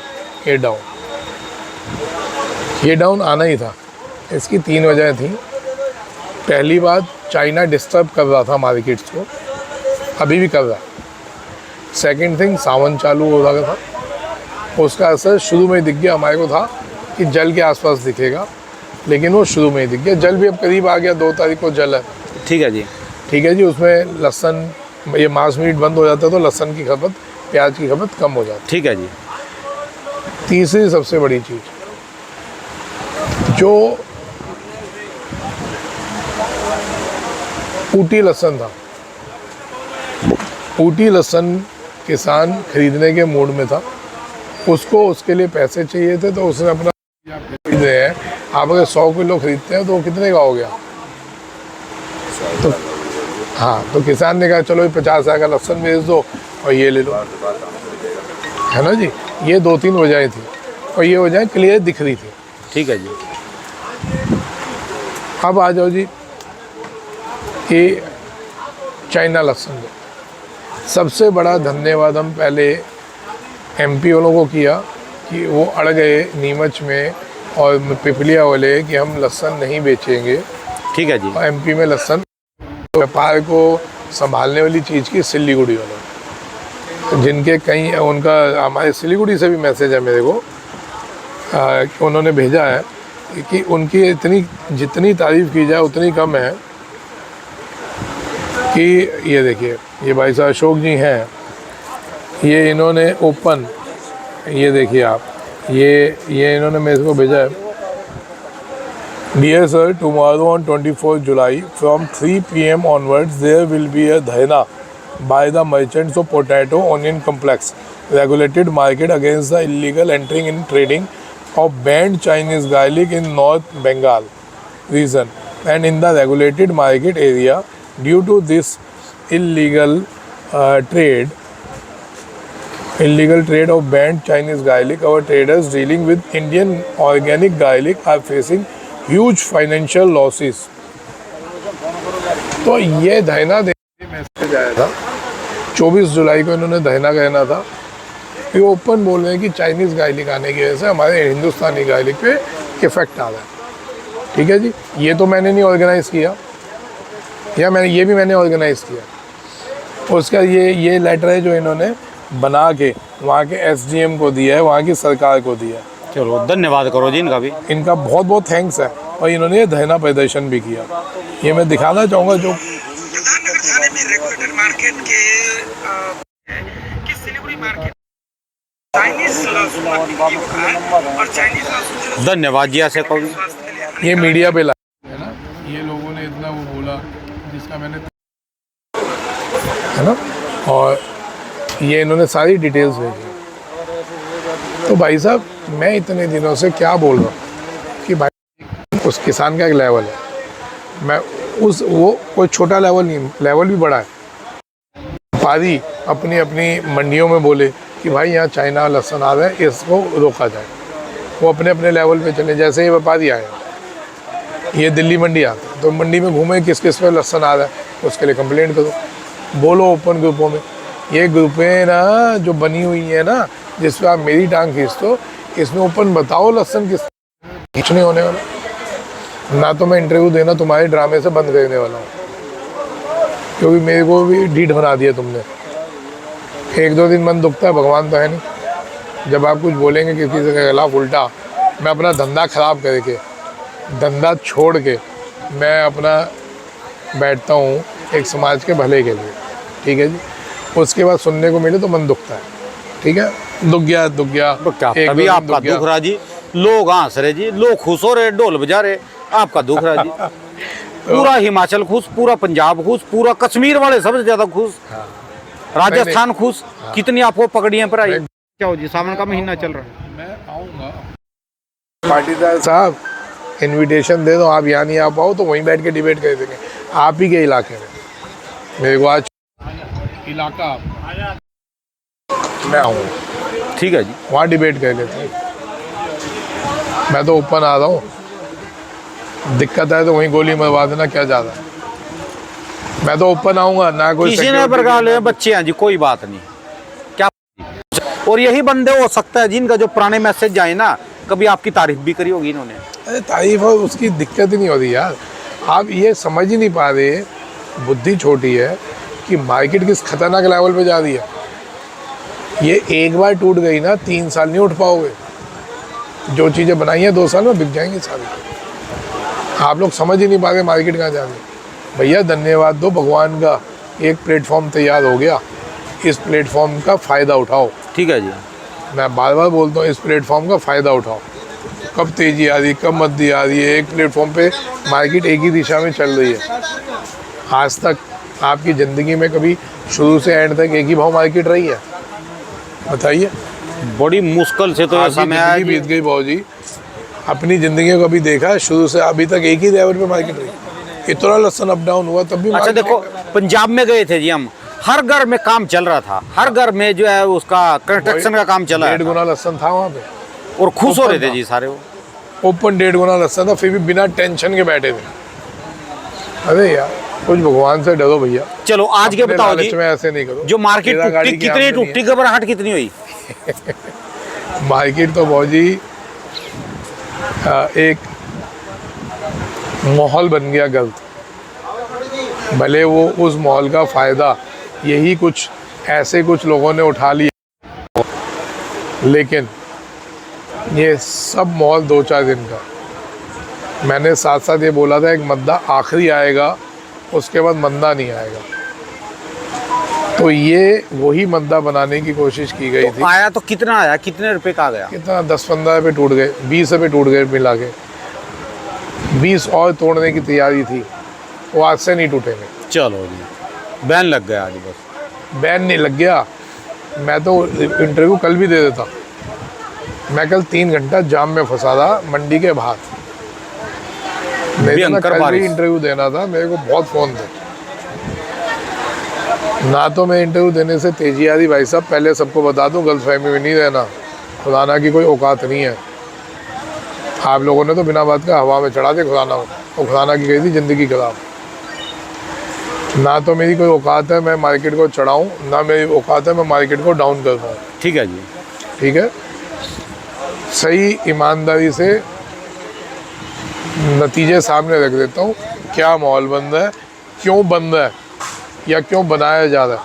ये डाउन आना ही था। इसकी 3 वजह थी। पहली बात, चाइना डिस्टर्ब कर रहा था मार्केट्स को, अभी भी कर रहा है। सेकंड थिंग, सावन चालू हो रहा था, उसका असर शुरू में ही दिख गया। हमारे को था कि जल के आसपास दिखेगा, लेकिन वो शुरू में ही दिख गया। जल भी अब करीब आ गया, 2 तारीख को जल है। ठीक है जी। ठीक है जी। उसमें लहसन, ये मांस मीट बंद हो जाता है तो लहसन की खपत, प्याज की खपत कम हो जाती। ठीक है जी। तीसरी सबसे बड़ी चीज़, जो ऊटी लहसन था, ऊटी लहसन किसान खरीदने के मूड में था, उसको उसके लिए पैसे चाहिए थे, तो उसने अपना खरीदे हैं। आप अगर 100 किलो खरीदते हैं तो वो कितने का हो गया? तो हाँ, तो किसान ने कहा चलो 50,000 का लहसन बेच दो और ये ले लो, है ना जी। ये 2-3 वजहें थी और ये वजह क्लियर दिख रही थी। ठीक है जी। अब आ जाओ जी, ये चाइना लहसन, सबसे बड़ा धन्यवाद हम पहले MP वालों को किया कि वो अड़ गए नीमच में और पिपलिया वाले कि हम लहसन नहीं बेचेंगे। ठीक है जी। और MP में लहसन व्यापार को संभालने वाली चीज़ की सिलीगुड़ी वालों, जिनके कई, उनका हमारे सिलीगुड़ी से भी मैसेज है मेरे को, कि उन्होंने भेजा है कि उनकी इतनी जितनी तारीफ़ की जाए उतनी कम है। कि ये देखिए, ये भाई साहब अशोक जी हैं, ये इन्होंने ओपन, ये देखिए आप, ये इन्होंने मेरे को भेजा है। Dear sir, tomorrow on 24th July from 3 PM onwards there will be a dharna by the merchants of potato onion complex regulated market against the illegal entering in trading of banned Chinese garlic in North Bengal region and in the regulated market area. Due to this illegal trade, Illegal trade of banned Chinese garlic. Our traders dealing with Indian organic garlic are facing huge financial losses. तो ये धरना देने message आया था 24 जुलाई को, इन्होंने धरना कहना था। ये ओपन बोल रहे हैं कि चाइनीज़ गार्लिक आने की वजह से हमारे हिंदुस्तानी गार्लिक पे इफेक्ट आ रहा है। ठीक है जी, ये तो मैंने नहीं ऑर्गेनाइज़ किया, या मैंने ऑर्गेनाइज़ किया। उसका ये लेटर है जो इन्होंने बना के वहाँ के एसडीएम को दिया है, वहाँ की सरकार को दिया है। चलो धन्यवाद करो जी इनका भी। इनका बहुत बहुत थैंक्स है। और इन्होंने ये धरना प्रदर्शन भी किया। ये मैं दिखाना चाहूँगा जो प्रधाननगर थाने में रेगुलेटर मार्केट के कि सिलीगुड़ी मार्केट चाइनीज लहसुन और चाइनीज लहसुन। धन्यवाद जी ऐसे कहो। ये मीडिया पे लाया है ना, ये लोगों ने इतना वो बोला जिसका मैंने, है ना, और ये इन्होंने सारी डिटेल्स भेजी। तो भाई साहब मैं इतने दिनों से क्या बोल रहा हूँ कि भाई उस किसान का एक लेवल है, मैं वो कोई छोटा लेवल नहीं, लेवल भी बड़ा है। व्यापारी अपनी अपनी मंडियों में बोले कि भाई यहाँ चाइना लहसुन आ रहा है, इसको रोका जाए, वो अपने अपने लेवल पे चले। जैसे ये व्यापारी आए, ये दिल्ली मंडी आते हैं तो मंडी में घूमे किस किस पे लहसुन आ रहा है, उसके लिए कंप्लेंट करो, बोलो ओपन ग्रुपों में। ये ग्रुपें ना जो बनी हुई है ना, जिस पर आप मेरी टांग खींच दो, इसमें ओपन बताओ लहसुन किस कुछ नहीं होने वाला। ना तो मैं इंटरव्यू देना तुम्हारे ड्रामे से बंद करने वाला हूँ, क्योंकि मेरे को भी ढीठ बना दिया तुमने। एक दो दिन मन दुखता है, भगवान तो है नहीं। जब आप कुछ बोलेंगे किसी के खिलाफ उल्टा, मैं अपना धंधा ख़राब करके, धंधा छोड़ के मैं अपना बैठता हूँ एक समाज के भले के लिए। ठीक है जी, उसके बाद सुनने को मिले तो मन दुखता है। ठीक है, दुख गया तभी आपका दुख रहा जी, लोग हंस रहे जी, लोग खुश हो रहे, ढोल बजा रहे, आपका दुख रहा जी। पूरा हिमाचल खुश, पूरा पंजाब खुश, पूरा कश्मीर वाले सबसे ज्यादा खुश, राजस्थान खुश। कितनी आपको पकड़ियां पर आई। क्या हो जी, सावन का महीना चल रहा है। मैं आऊँगा। पाटीदार साहब इनविटेशन दे दो, आप यहाँ नहीं आ पाओ तो वहीं बैठ के डिबेट कर देंगे आप ही के इलाके में। मेरे को आज इलाका मैं आऊँगा, ठीक है जी, वहाँ डिबेट कर लेते हैं। मैं तो ओपन आ रहा हूँ, दिक्कत है तो वहीं गोली मरवा देना, क्या ज़्यादा है। मैं तो ओपन आऊँगा ना, कोई किसी ने बरगाह ले बच्चे हैं जी, कोई बात नहीं। क्या और यही बंदे हो सकता है जिनका जो पुराने मैसेज जाए ना, कभी आपकी तारीफ भी करी होगी इन्होंने। अरे तारीफ और उसकी दिक्कत ही नहीं होती यार। आप ये समझ ही नहीं पा रहे, बुद्धि छोटी है कि मार्केट किस खतरनाक लेवल पे जा रही है। ये एक बार टूट गई ना, 3 साल नहीं उठ पाओगे। जो चीज़ें बनाई हैं 2 साल में बिक जाएंगी सारी। आप लोग समझ ही नहीं पा रहे मार्केट कहाँ जा रही है। भैया धन्यवाद दो भगवान का, एक प्लेटफॉर्म तैयार हो गया, इस प्लेटफॉर्म का फ़ायदा उठाओ। ठीक है जी, मैं बार बार बोलता हूँ, इस प्लेटफॉर्म का फ़ायदा उठाओ। कब तेज़ी आ रही है, कब मंदी आ रही है, एक प्लेटफॉर्म पे मार्केट एक ही दिशा में चल रही है। आज तक आपकी ज़िंदगी में कभी शुरू से एंड तक एक ही भाव मार्केट रही है? बताइए। बड़ी मुश्किल से तो ऐसा में बीत गई भाजी, अपनी ज़िंदगी को कभी देखा है शुरू से अभी तक एक ही लेवल पे मार्केट रही? इतना लहसुन अप डाउन हुआ तब भी। अच्छा देखो, पंजाब में गए थे जी हम, हर घर में काम चल रहा था, हर घर में जो है उसका कंस्ट्रक्शन का काम चला, 1.5 गुना लहसुन था वहाँ पे और खुश हो रहे थे जी सारे। वो ओपन 1.5 गुना लहसुन था, फिर भी बिना टेंशन के बैठे थे। अरे यार कुछ भगवान से डरो भैया। चलो आज के बताओ जी, में ऐसे नहीं करो। जो मार्केट टूटी, कितनी टूटी, घबराहट कितनी हुई? मार्केट तो बहुत जी एक माहौल बन गया गलत। भले वो उस माहौल का फ़ायदा यही कुछ ऐसे कुछ लोगों ने उठा लिया, लेकिन ये सब माहौल 2-4 दिन का। मैंने साथ साथ ये बोला था एक मद्दा आखिरी आएगा, उसके बाद मंदा नहीं आएगा। तो ये वही मद्दा बनाने की कोशिश की गई थी। आया तो कितना आया, कितने रुपए का आ गया? कितना 10-15 रुपये टूट गए, 20 रुपये टूट गए मिला के। 20 और तोड़ने की तैयारी थी, वो आज से नहीं टूटेंगे। चलो जी, बैन लग गया आज बस। बैन नहीं लग गया, मैं तो इंटरव्यू कल भी दे देता। मैं कल 3 घंटा जाम में फंसा था मंडी के बाहर। कल भी इंटरव्यू देना था, मेरे को बहुत फ़ोन थे। ना तो मैं इंटरव्यू देने से तेजी आ रही भाई साहब, पहले सबको बता दूं, गलतफहमी में नहीं रहना, खुदाना की कोई औकात नहीं है। आप लोगों ने तो बिना बात का हवा में चढ़ा दे खुदाना को, और खुदाना की गई थी ज़िंदगी खराब। ना तो मेरी कोई औकात है मैं मार्केट को चढ़ाऊँ, ना मेरी औकात है मैं मार्केट को डाउन कर पाऊँ। ठीक है जी। ठीक है, सही ईमानदारी से नतीजे सामने रख देता हूँ, क्या माहौल बन रहा है, क्यों बन रहा है या क्यों बनाया जा रहा है।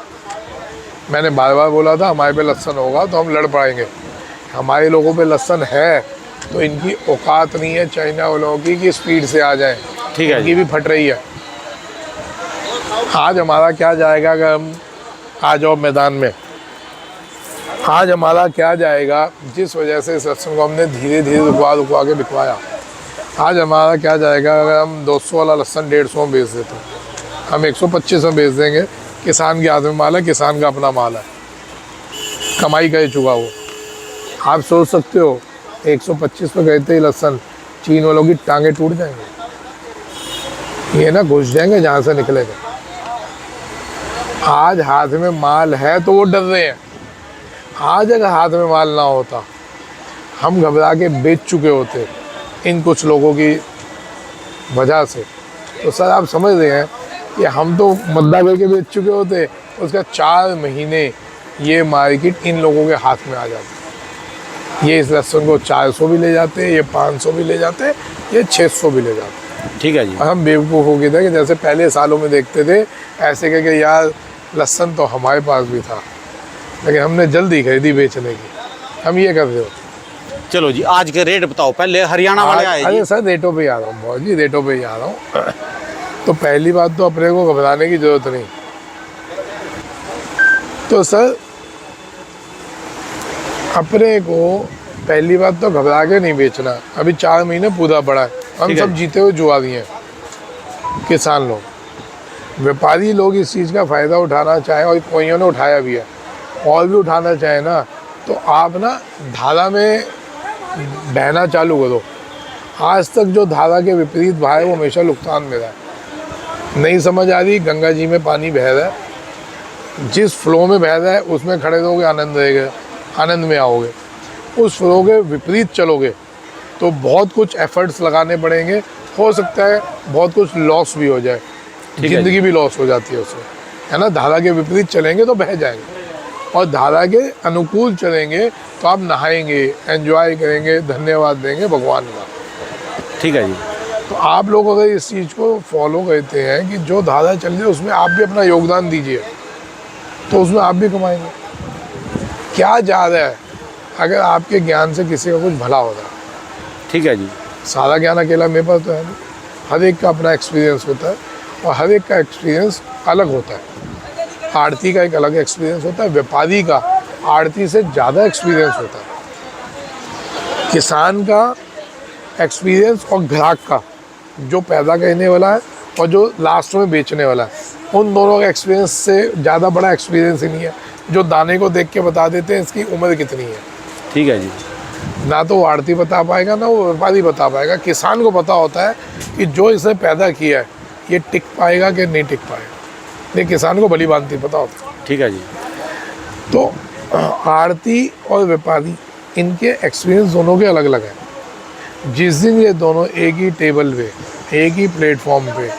मैंने बार बार बोला था हमारे पे लहसन होगा तो हम लड़ पाएंगे, हमारे लोगों पे लहसन है तो इनकी औकात नहीं है चाइना वालों की कि स्पीड से आ जाएं। ठीक है इनकी भी फट रही है। आज हमारा क्या जाएगा अगर हम आ जाओ मैदान में, आज हमारा क्या जाएगा जिस वजह से इस लहसन को हमने धीरे धीरे रुकवा के बिकवाया। आज हमारा क्या जाएगा अगर हम 200 वाला लहसन 150 में बेच देते, हम 125 में बेच देंगे। किसान के हाथ में माल है, किसान का अपना माल है, कमाई कर चुका वो। आप सोच सकते हो 125 पे गए थे लहसन, चीन वालों की टांगे टूट जाएंगे, ये ना घुस जाएंगे जहाँ से निकलेगा। आज हाथ में माल है तो वो डर रहे हैं। आज अगर हाथ में माल ना होता, हम घबरा के बेच चुके होते इन कुछ लोगों की वजह से। तो सर आप समझ रहे हैं कि हम तो मद्दा करके बेच चुके होते, उसका 4 महीने ये मार्केट इन लोगों के हाथ में आ जाती। ये इस लहसुन को 400 भी ले जाते, ये 500 भी ले जाते, ये 600 भी ले जाते। ठीक है जी। और हम बेवकूफ़ हो गए थे कि जैसे पहले सालों में देखते थे ऐसे कह के यार लहसुन तो हमारे पास भी था, लेकिन हमने जल्दी खरीदी बेचने की, हम ये कर रहे हो। चलो जी, आज के रेट बताओ, पहले हरियाणा वाले आए जी। अरे सर रेटों पे ही आ रहा हूँ बहुत जी, रेटों पे ही आ रहा हूँ। तो पहली बात तो अपने को घबराने की ज़रूरत नहीं। तो सर अपने को पहली बात तो घबरा के नहीं बेचना। अभी 4 महीने पूरा पड़ा है, हम सब जीते हुए जुआरी हैं। किसान लोग, व्यापारी लोग इस चीज़ का फ़ायदा उठाना चाहें, और कोइयों ने उठाया भी है, और भी उठाना चाहे ना, तो आप ना धारा में बहना चालू करो। आज तक जो धारा के विपरीत बहा है वो हमेशा नुकसान में रहा है। नहीं समझ आ रही, गंगा जी में पानी बह रहा है, जिस फ्लो में बह रहा है उसमें खड़े रहोगे आनंद रहेगा, आनंद में आओगे। उस फ्लो के विपरीत चलोगे तो बहुत कुछ एफर्ट्स लगाने पड़ेंगे, हो सकता है बहुत कुछ लॉस भी हो जाए, ज़िंदगी भी लॉस हो जाती है उसमें, है ना। धारा के विपरीत चलेंगे तो बह जाएंगे, और धारा के अनुकूल चलेंगे तो आप नहाएंगे, एंजॉय करेंगे, धन्यवाद देंगे भगवान का। ठीक है जी। तो आप लोग अगर इस चीज़ को फॉलो करते हैं कि जो धारा चल रही है उसमें आप भी अपना योगदान दीजिए, तो उसमें आप भी कमाएंगे। क्या जा रहा है अगर आपके ज्ञान से किसी का कुछ भला हो रहा है। ठीक है जी। सारा ज्ञान अकेला मेरे पास तो है नहीं, हर एक का अपना एक्सपीरियंस होता है, और हर एक का एक्सपीरियंस अलग होता है। आड़ती का एक अलग एक्सपीरियंस होता है, व्यापारी का आड़ती से ज़्यादा एक्सपीरियंस होता है, किसान का एक्सपीरियंस और ग्राहक का, जो पैदा करने वाला है और जो लास्ट में बेचने वाला है, उन दोनों का एक्सपीरियंस से ज़्यादा बड़ा एक्सपीरियंस ही नहीं है। जो दाने को देख के बता देते हैं इसकी उम्र कितनी है। ठीक है जी। ना तो वो आड़ती बता पाएगा, ना वो व्यापारी बता पाएगा। किसान को पता होता है कि जो इसने पैदा किया है ये टिक पाएगा कि नहीं टिक पाएगा, ये किसान को भली भांति पता होता है। ठीक है जी। तो आड़ती और व्यापारी, इनके एक्सपीरियंस दोनों के अलग अलग हैं। जिस दिन ये दोनों एक ही टेबल पे, एक ही प्लेटफॉर्म पे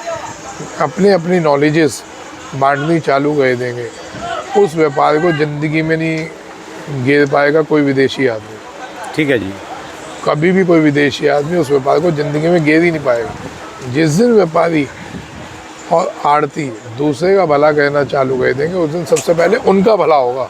अपनी अपनी नॉलेजेस बांटनी चालू कर देंगे, उस व्यापार को ज़िंदगी में नहीं घेर पाएगा कोई विदेशी आदमी। ठीक है जी। कभी भी कोई विदेशी आदमी उस व्यापार को ज़िंदगी में घेर ही नहीं पाएगा। जिस दिन व्यापारी और आड़ती दूसरे का भला कहना चालू कर देंगे, उस दिन सबसे पहले उनका भला होगा।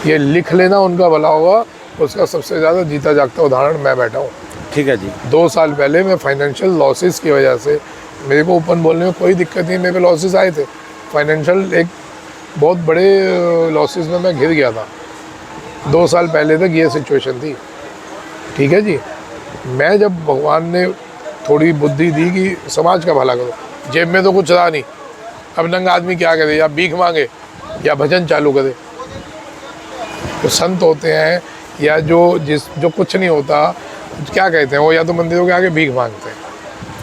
ये लिख लेना, उनका भला होगा। उसका सबसे ज़्यादा जीता जागता उदाहरण मैं बैठा हूँ। ठीक है जी। 2 साल पहले मैं फाइनेंशियल लॉसेस की वजह से, मेरे को ओपन बोलने में कोई दिक्कत नहीं, मेरे पे लॉसेस आए थे। फाइनेंशियल एक बहुत बड़े लॉसेस में मैं घिर गया था। 2 साल पहले तक ये सिचुएशन थी। ठीक है जी। मैं जब भगवान ने थोड़ी बुद्धि दी कि समाज का भला करो, जेब में तो कुछ रहा नहीं, अब नंगा आदमी क्या करे, या भीख मांगे या भजन चालू करे। तो संत होते हैं या जो कुछ नहीं होता, क्या कहते हैं वो, या तो मंदिरों के आगे भीख मांगते हैं,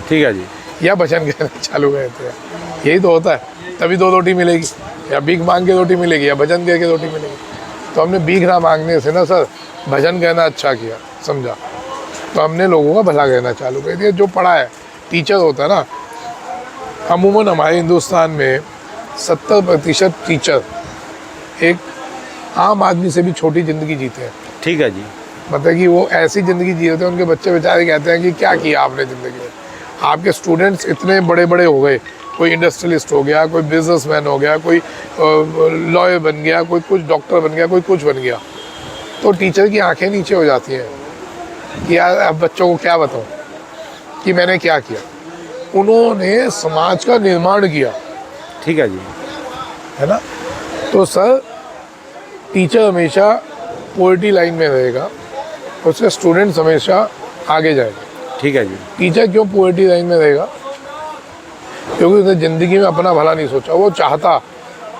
ठीक है जी। या भजन कहना चालू करते हैं। यही तो होता है। तभी 2 रोटी मिलेगी, या भीख मांग के रोटी मिलेगी या भजन करके रोटी मिलेगी। तो हमने भीख ना मांगने से ना सर भजन कहना अच्छा किया, समझा। तो हमने लोगों का भला कहना चालू कर दिया। जो पढ़ा है टीचर होता है ना, अमूमन हमारे हिंदुस्तान में 70% टीचर एक आम आदमी से भी छोटी ज़िंदगी जीते हैं। ठीक है जी। मतलब कि वो ऐसी ज़िंदगी जी रहे थे, उनके बच्चे बेचारे कहते हैं कि क्या किया आपने ज़िंदगी में। आपके स्टूडेंट्स इतने बड़े बड़े हो गए, कोई इंडस्ट्रियलिस्ट हो गया, कोई बिजनेसमैन हो गया, कोई लॉयर बन गया, कोई कुछ डॉक्टर बन गया, कोई कुछ बन गया। तो टीचर की आंखें नीचे हो जाती हैं कि यार अब बच्चों को क्या बताऊँ कि मैंने क्या किया। उन्होंने समाज का निर्माण किया, ठीक है जी। है ना। तो सर टीचर हमेशा पोवर्टी लाइन में रहेगा, उसके स्टूडेंट्स हमेशा आगे जाएंगे। ठीक है जी। टीचर क्यों पोवर्टी लाइन में रहेगा? क्योंकि उसने ज़िंदगी में अपना भला नहीं सोचा। वो चाहता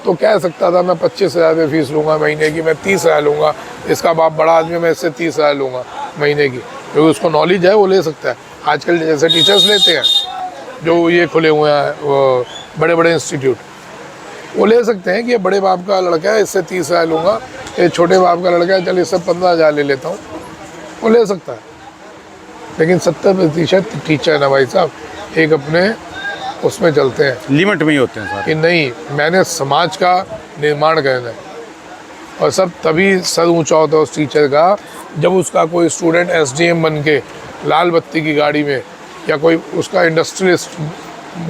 तो कह सकता था मैं 25,000 रुपये फीस लूँगा महीने की, मैं 30,000 लूँगा, इसका बाप बड़ा आदमी मैं इससे 30,000 लूँगा महीने की। क्योंकि उसको नॉलेज है, वो ले सकता है। आजकल जैसे टीचर्स लेते हैं जो ये खुले हुए हैं वो बड़े बड़े इंस्टीट्यूट, वो ले सकते हैं कि ये बड़े बाप का लड़का है इससे 30,000 लूँगा, ये छोटे बाप का लड़का है चल इससे 15,000 ले लेता हूँ, वो ले सकता है। लेकिन 70% टीचर ना भाई साहब एक अपने उसमें चलते हैं, लिमिट में ही होते हैं सारे। कि नहीं मैंने समाज का निर्माण करना है। और सब तभी सर ऊंचा होता है उस टीचर का जब उसका कोई स्टूडेंट SDM बन के लाल बत्ती की गाड़ी में, या कोई उसका इंडस्ट्रियलिस्ट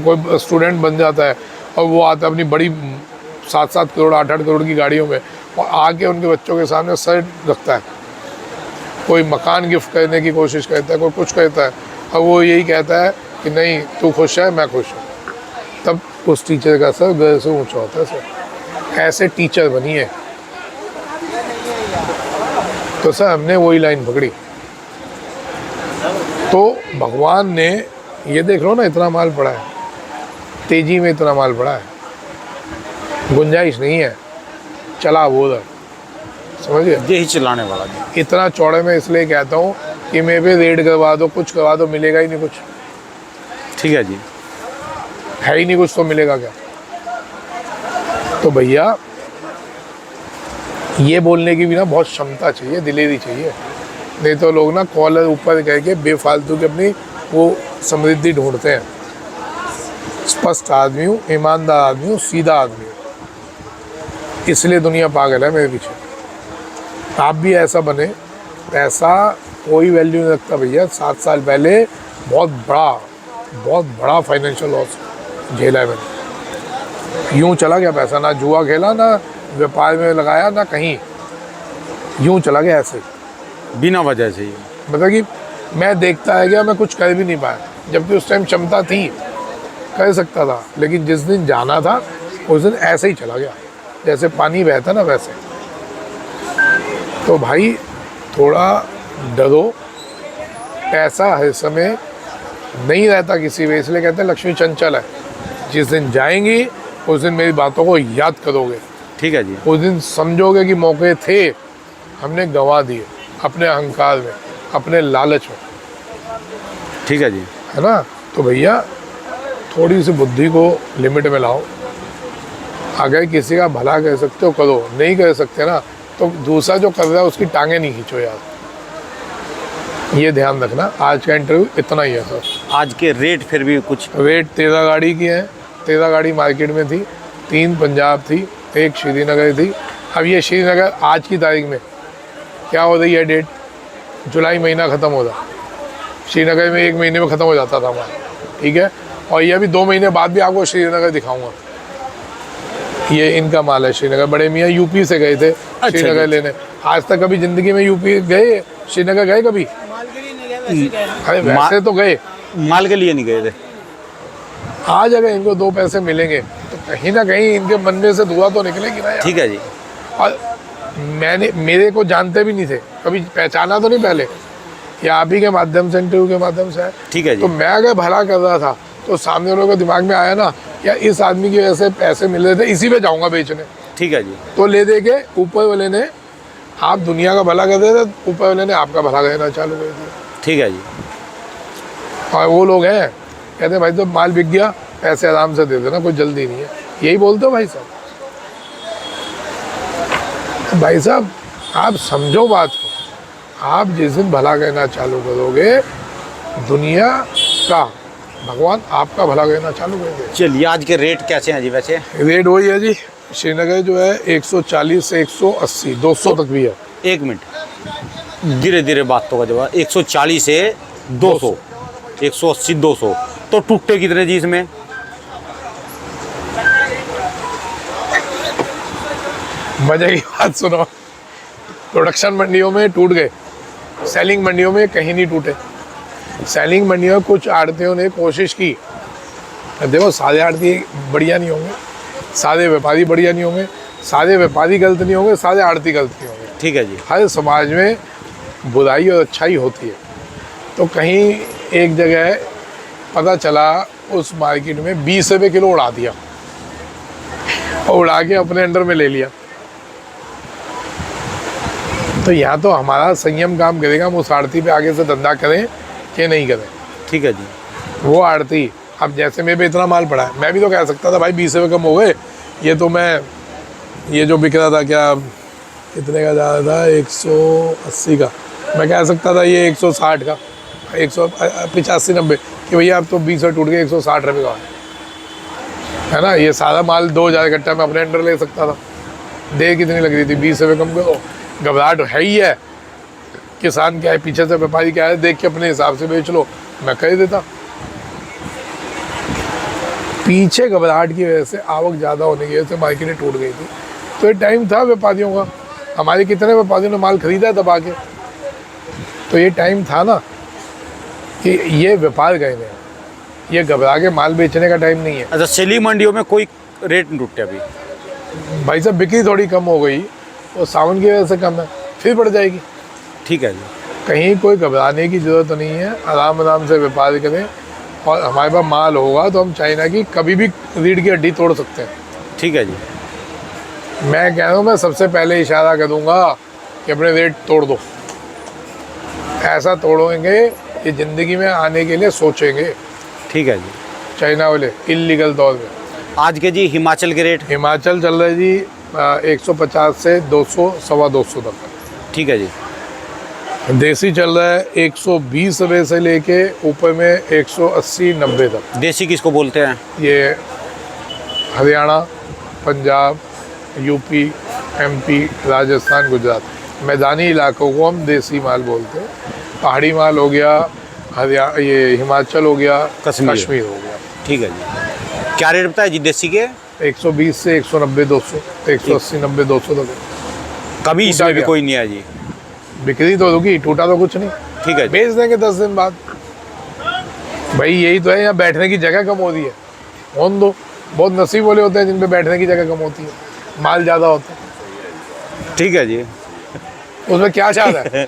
कोई स्टूडेंट बन जाता है और वो आता है अपनी बड़ी 7-7 करोड़ 8-8 करोड़ की गाड़ियों में और आके उनके बच्चों के सामने सर रखता है। कोई मकान गिफ्ट करने की कोशिश करता है, कोई कुछ करता है, और वो यही कहता है कि नहीं तू खुश है मैं खुश हूँ। तब उस टीचर का सर घर से ऊंचा होता है। सर ऐसे टीचर बनिए। तो सर हमने वही लाइन पकड़ी। तो भगवान ने ये देख लो ना, इतना माल पड़ा है, तेजी में इतना माल पड़ा है, गुंजाइश नहीं है, चला वो उधर, समझिए। यही चलाने वाला जी। इतना चौड़े में इसलिए कहता हूँ कि मेरे पे रेड करवा दो, कुछ करवा दो, मिलेगा ही नहीं कुछ। ठीक है जी। है ही नहीं कुछ तो मिलेगा क्या? तो भैया ये बोलने की भी ना बहुत क्षमता चाहिए, दिलेरी चाहिए। नहीं तो लोग ना कॉलर ऊपर करके बेफालतू की अपनी वो समृद्धि ढूंढते हैं। स्पष्ट आदमी हूँ, ईमानदार आदमी हूँ, सीधा आदमी हूँ, इसलिए दुनिया पागल है मेरे पीछे। आप भी ऐसा बने। पैसा कोई वैल्यू नहीं रखता भैया। 7 साल पहले बहुत बड़ा फाइनेंशियल लॉस झेला है मैंने। यूँ चला गया पैसा, ना जुआ खेला, ना व्यापार में लगाया, ना कहीं, यूँ चला गया ऐसे बिना वजह से ही। मतलब कि मैं देखता है गया, मैं कुछ कर भी नहीं पाया, जबकि उस टाइम क्षमता थी, कर सकता था। लेकिन जिस दिन जाना था उस दिन ऐसे ही चला गया, जैसे पानी बहता ना वैसे। तो भाई थोड़ा डरो। पैसा हर समय नहीं रहता किसी में, इसलिए कहते हैं लक्ष्मी चंचल है। जिस दिन जाएंगी उस दिन मेरी बातों को याद करोगे। ठीक है जी। उस दिन समझोगे कि मौके थे, हमने गंवा दिए अपने अहंकार में, अपने लालच में। ठीक है जी। है ना। तो भैया थोड़ी सी बुद्धि को लिमिट में लाओ। अगर किसी का भला कर सकते हो करो, नहीं कर सकते ना तो दूसरा जो कर रहा है उसकी टांगें नहीं खींचो यार, ये ध्यान रखना। आज का इंटरव्यू इतना ही है सर। आज के रेट फिर भी कुछ रेट 13 गाड़ी की है। 13 गाड़ी मार्केट में थी, 3 पंजाब थी, 1 श्रीनगर थी। अब ये श्रीनगर आज की तारीख में क्या हो रही है डेट, जुलाई महीना ख़त्म हो रहा। श्रीनगर में 1 महीने में ख़त्म हो जाता था हमारा, ठीक है। और ये भी 2 महीने बाद भी आपको श्रीनगर दिखाऊंगा। ये इनका माल है श्रीनगर। बड़े मियाँ यूपी से गए थे श्रीनगर लेने। आज तक कभी ज़िंदगी में यूपी गए, श्रीनगर गए कभी? अरे वैसे तो गए, माल के लिए नहीं गए थे। आज अगर इनको 2 पैसे मिलेंगे तो कहीं ना कहीं इनके मन में से धुआं तो निकलेगी ना यार। ठीक है जी। और मेरे को जानते भी नहीं थे, कभी पहचाना तो नहीं पहले, या आप ही के माध्यम से, इंटरव्यू के माध्यम से है। ठीक है जी। तो मैं अगर भला कर रहा था तो सामने वालों के दिमाग में आया ना, या इस आदमी की वजह से पैसे मिल रहे थे, इसी पे जाऊंगा बेचने। ठीक है जी। तो ले दे के ऊपर वाले ने, आप दुनिया का भला कर रहे थे, ऊपर वाले ने आपका भला करना चालू कर दिया। ठीक है जी। और वो लोग हैं कहते हैं भाई तो माल बिक गया, पैसे आराम से दे देना, कोई जल्दी नहीं है। यही बोलते हो भाई साहब? भाई साहब आप समझो बात को। आप जिस दिन भला कहना चालू करोगे, दुनिया का भगवान आपका भला कहना चालू कर देगा। चलिए, आज के रेट कैसे हैं जी वैसे? रेट वही है जी, श्रीनगर जो है 140 से 180, 200 तक भी है। एक मिनट, धीरे धीरे बात तो का जवाब। 140 से 200, 180, 200। तो टूटे कितने जी इसमें? मजे की बात सुनो, प्रोडक्शन मंडियों में टूट गए, सेलिंग मंडियों में कहीं नहीं टूटे। सेलिंग मंडियों में कुछ आड़तियों ने कोशिश की। देखो, सारे आड़ती बढ़िया नहीं होंगे, सारे व्यापारी बढ़िया नहीं होंगे, सारे व्यापारी गलत नहीं होंगे, सारे आड़ती गलत नहीं होंगे। ठीक है जी। हर समाज में बुराई और अच्छाई होती है। तो कहीं एक जगह पता चला, उस मार्केट में 20 रुपये किलो उड़ा दिया और उड़ा के अपने अंडर में ले लिया। तो यहाँ तो हमारा संयम काम करेगा, हम उस आड़ती पे आगे से धंधा करें कि नहीं करें। ठीक है जी। वो आड़ती, अब जैसे मेरे पे इतना माल पड़ा है, मैं भी तो कह सकता था भाई 20 रुपये कम हो गए, ये तो मैं, ये जो बिक रहा था क्या कितने का जा रहा था, 180 का, मैं कह सकता था ये 160 का, 185, 90, कि भैया अब तो 20 रुपये टूट गए, 160 रुपये का है ना। ये सारा माल 2000 इकट्ठा मैं अपने अंडर ले सकता था। देर कितनी लग रही थी, 20 रुपये कम करो। घबराहट है ही है, किसान क्या है, पीछे से व्यापारी क्या है, देख के अपने हिसाब से बेच लो, मैं कह देता। पीछे घबराहट की वजह से, आवक ज़्यादा होने की वजह से मार्केटें टूट गई थी। तो ये टाइम था व्यापारियों का, हमारे कितने व्यापारियों ने माल खरीदा है दबा के। तो ये टाइम था ना कि ये व्यापार गए हैं, ये घबरा के माल बेचने का टाइम नहीं है। अच्छा, सेलिंग मंडियों में कोई रेट नहीं टूटे अभी? भाई साहब बिक्री थोड़ी कम हो गई, वो सावन की वजह से कम है, फिर बढ़ जाएगी। ठीक है जी। कहीं कोई घबराने की ज़रूरत नहीं है, आराम आराम से व्यापार करें। और हमारे पास माल होगा तो हम चाइना की कभी भी रीढ़ की हड्डी तोड़ सकते हैं। ठीक है जी। मैं कह रहा हूँ, मैं सबसे पहले इशारा करूँगा कि अपने रेट तोड़ दो। ऐसा तोड़ेंगे कि ज़िंदगी में आने के लिए सोचेंगे। ठीक है जी। चाइना वाले इलीगल तौर पे। आज के जी हिमाचल के रेट? हिमाचल चल रहा है जी 150 से 200, 250 तक। ठीक है जी। देसी चल रहा है 120 रुपये से लेके ऊपर में 180, 90 तक। देसी किसको बोलते हैं? ये हरियाणा, पंजाब, यूपी, एमपी, राजस्थान, गुजरात, मैदानी इलाकों को हम देसी माल बोलते हैं। पहाड़ी माल हो गया हरियाणा, ये हिमाचल हो गया, कश्मीर हो गया। ठीक है जी। क्या रेट बताया जी देसी के? 120 से 190, 200, 180, 90, 200 तक। कभी इसमें भी कोई नहीं है जी? बिक्री तो होगी, टूटा तो कुछ नहीं। ठीक है। बेच देंगे 10 दिन बाद। भाई यही तो है, यहाँ बैठने की जगह कम हो रही है, होने दो। बहुत नसीब वाले होते हैं जिन पे बैठने की जगह कम होती है, माल ज़्यादा होता है। ठीक है जी। उसमें क्या चाह रहा है?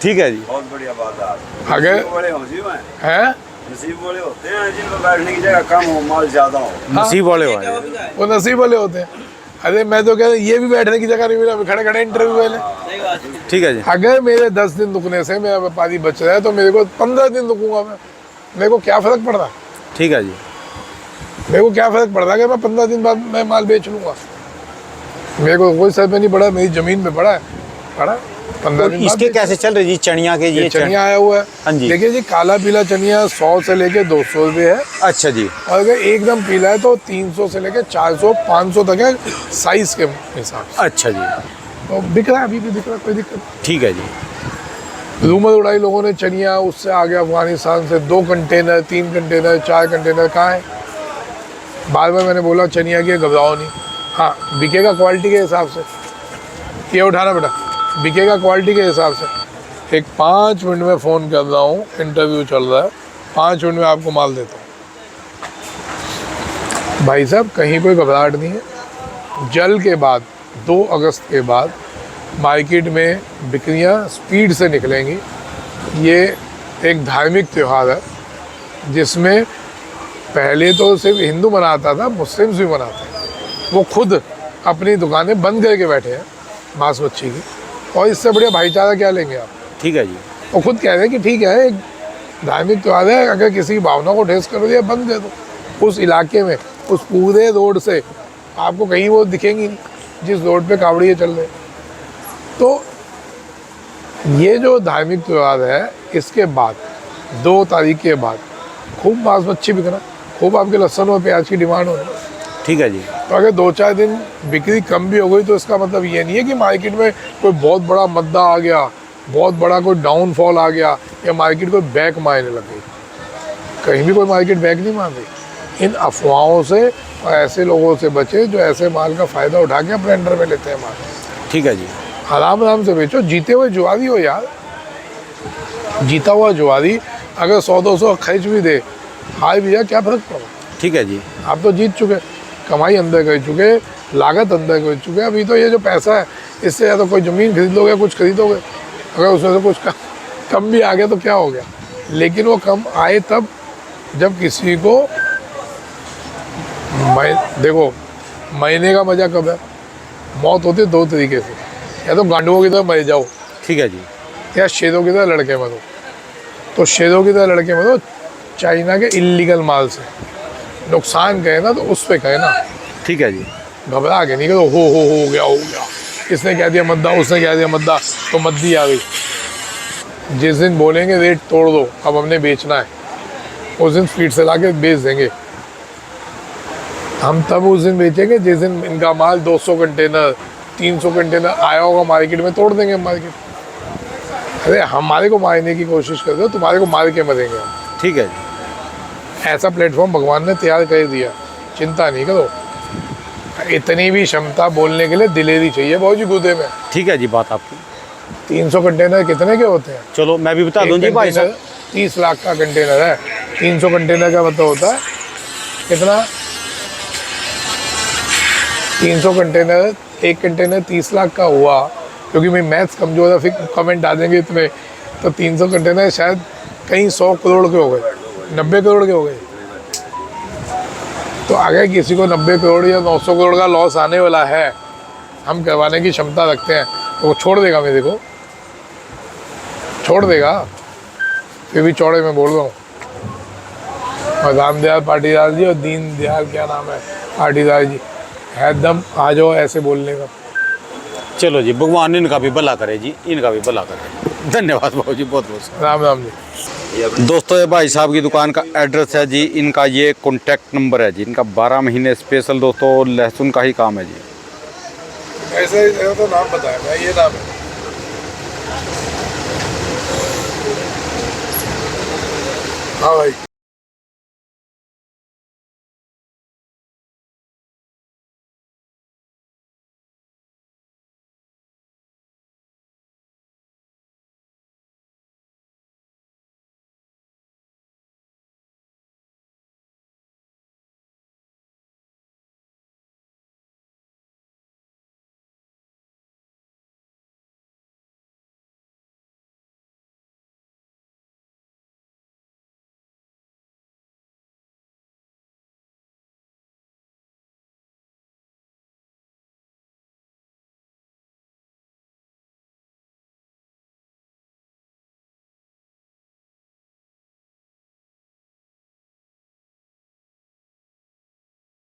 ठीक है जी। बहुत बढ़िया बात है। अगर बड़े हो जी मैं हैं, नसीब वाले होते हैं जिनमें बैठने की जगह कम हो, माल ज्यादा हो। नसीब वाले वाले। वो नसीब वाले होते हैं। अरे मैं तो कह रहा, ये भी बैठने की जगह नहीं मिला, खड़े खड़े इंटरव्यू वाले। ठीक है जी। अगर मेरे 10 दिन रुकने से मेरा व्यापारी बच रहा है तो मेरे को 15 दिन रुकूंगा मैं। मेरे को क्या फ़र्क पड़ रहा है? ठीक है जी। मेरे को क्या फ़र्क पड़ रहा है कि मैं 15 दिन बाद मैं माल बेच लूँगा? मेरे को कोई सर पे नहीं पड़ा, मेरी ज़मीन पे पड़ा है, 15 दिन बाद। इसके कैसे चल रहे जी चनिया के? ये चनिया आया हुआ है। हाँ जी। देखिए जी, काला पीला चनिया 100 से लेके 200 रुपये है। अच्छा जी। और अगर एकदम पीला है तो 300 से लेके 400, 500 तक है, साइज़ के हिसाब से। अच्छा जी। तो बिक रहा है, अभी भी बिक रहा है, कोई दिक्कत नहीं। ठीक है जी। रूमर उड़ाई लोगों ने चनिया, उससे आगे अफगानिस्तान से 2 कंटेनर, 3 कंटेनर, 4 कंटेनर। कहाँ है? बार बार मैंने बोला चनिया की घबराओ नहीं। हाँ, बिकेगा क्वालिटी के हिसाब से। ये उठाना बेटा, बिकेगा क्वालिटी के हिसाब से। एक 5 मिनट में फ़ोन कर रहा हूँ, इंटरव्यू चल रहा है, 5 मिनट में आपको माल देता हूँ। भाई साहब कहीं कोई घबराहट नहीं है। जल के बाद 2 अगस्त के बाद मार्केट में बिक्रियाँ स्पीड से निकलेंगी। ये एक धार्मिक त्यौहार है जिसमें पहले तो सिर्फ हिंदू मनाता था, मुस्लिम्स भी मनाते हैं। वो खुद अपनी दुकानें बंद करके बैठे हैं मांस मच्छी की, और इससे बढ़िया भाईचारा क्या लेंगे आप? ठीक है जी। वो खुद कह रहे हैं कि ठीक है, एक धार्मिक त्यौहार है, अगर किसी की भावना को ठेस कर दिया बंद कर दो। उस इलाके में उस पूरे रोड से आपको कहीं वो दिखेंगी नहीं जिस रोड पे कावड़िए चल रहे। तो ये जो धार्मिक त्यौहार है, इसके बाद 2 तारीख के बाद खूब मांस मच्छी बिकना, खूब आपके लहसुन और प्याज की डिमांड होनी। ठीक है जी। तो अगर 2-4 दिन बिक्री कम भी हो गई तो इसका मतलब ये नहीं है कि मार्केट में कोई बहुत बड़ा मद्दा आ गया, बहुत बड़ा कोई डाउनफॉल आ गया, या मार्केट कोई बैक मारने लग गई। कहीं भी कोई मार्केट बैक नहीं मार रही। इन अफवाहों से और ऐसे लोगों से बचे जो ऐसे माल का फ़ायदा उठा के अपने अंडर में लेते हैं माल। ठीक है जी। आराम आराम से बेचो। जीते हुए जुआरी हो यार, जीता हुआ जुआरी अगर 100-200 खर्च भी दे, हार भी जाए, क्या फर्क पड़ा। ठीक है जी। आप तो जीत चुके, कमाई अंदर कर चुके, लागत अंदर कर चुके। अभी तो ये जो पैसा है, इससे या तो कोई ज़मीन खरीद लोगे, कुछ खरीदोगे। अगर उसमें से कुछ कम भी आ गया तो क्या हो गया। लेकिन वो कम आए तब जब किसी को देखो, महीने का मज़ा कब है? मौत होती है 2 तरीके से, या तो गांडुओं की तरह मर जाओ, ठीक है जी। या शेरों की तरह लड़के मरो। तो शेरों की तरह लड़के मरो चाइना के इलीगल माल से। नुकसान कहे ना तो उस पर कहे ना, ठीक है जी। घबरा के नहीं करो हो गया, इसने कह दिया मद्दा, उसने कह दिया मद्दा, तो मद्दी आ गई। जिस दिन बोलेंगे रेट तोड़ दो, अब हमने बेचना है, उस दिन स्पीड से ला के बेच देंगे। हम तब उस दिन बेचेंगे जिस दिन इनका माल 200 कंटेनर 300 कंटेनर आया होगा मार्केट में, तोड़ देंगे मार्केट। अरे हमारे को मारने की कोशिश कर दो, तुम्हारे को मार के मरेंगे हम। ठीक है जी। ऐसा प्लेटफॉर्म भगवान ने तैयार कर दिया, चिंता नहीं करो। इतनी भी क्षमता बोलने के लिए दिलेरी चाहिए बहुत जी गुदे में। ठीक है जी, बात आपकी। 300 कंटेनर कितने के होते हैं? चलो मैं भी बता दूं जी भाई साहब। 30 लाख का कंटेनर है। 300 कंटेनर का मतलब होता है कितना? 300 कंटेनर, एक कंटेनर 30 लाख का हुआ। क्योंकि मैं मैथ्स कमजोर है, फिर कमेंट आ जाएंगे इतने। तो 300 कंटेनर शायद कहीं 100 करोड़ के हो गए, 90 करोड़ के हो गए। तो अगर किसी को 90 करोड़ या 900 करोड़ का लॉस आने वाला है, हम करवाने की क्षमता रखते हैं, तो वो छोड़ देगा मेरे को, छोड़ देगा। फिर भी चौड़े में बोल रहा हूँ। और रामदयाल पाटीदार जी और दीन दयाल क्या नाम है पाटीदार जी, है दम, आ जाओ ऐसे बोलने का। चलो जी, भगवान इनका भी भला करे जी, इनका भी भला करे। धन्यवाद बाबू जी, बहुत बहुत। राम राम जी। दोस्तों ये भाई साहब की दुकान का एड्रेस है जी, इनका ये कॉन्टैक्ट नंबर है जी, इनका 12 महीने स्पेशल दोस्तों लहसुन का ही काम है जी। ऐसे तो नाम बताया मैं, ये नाम है। हाँ भाई।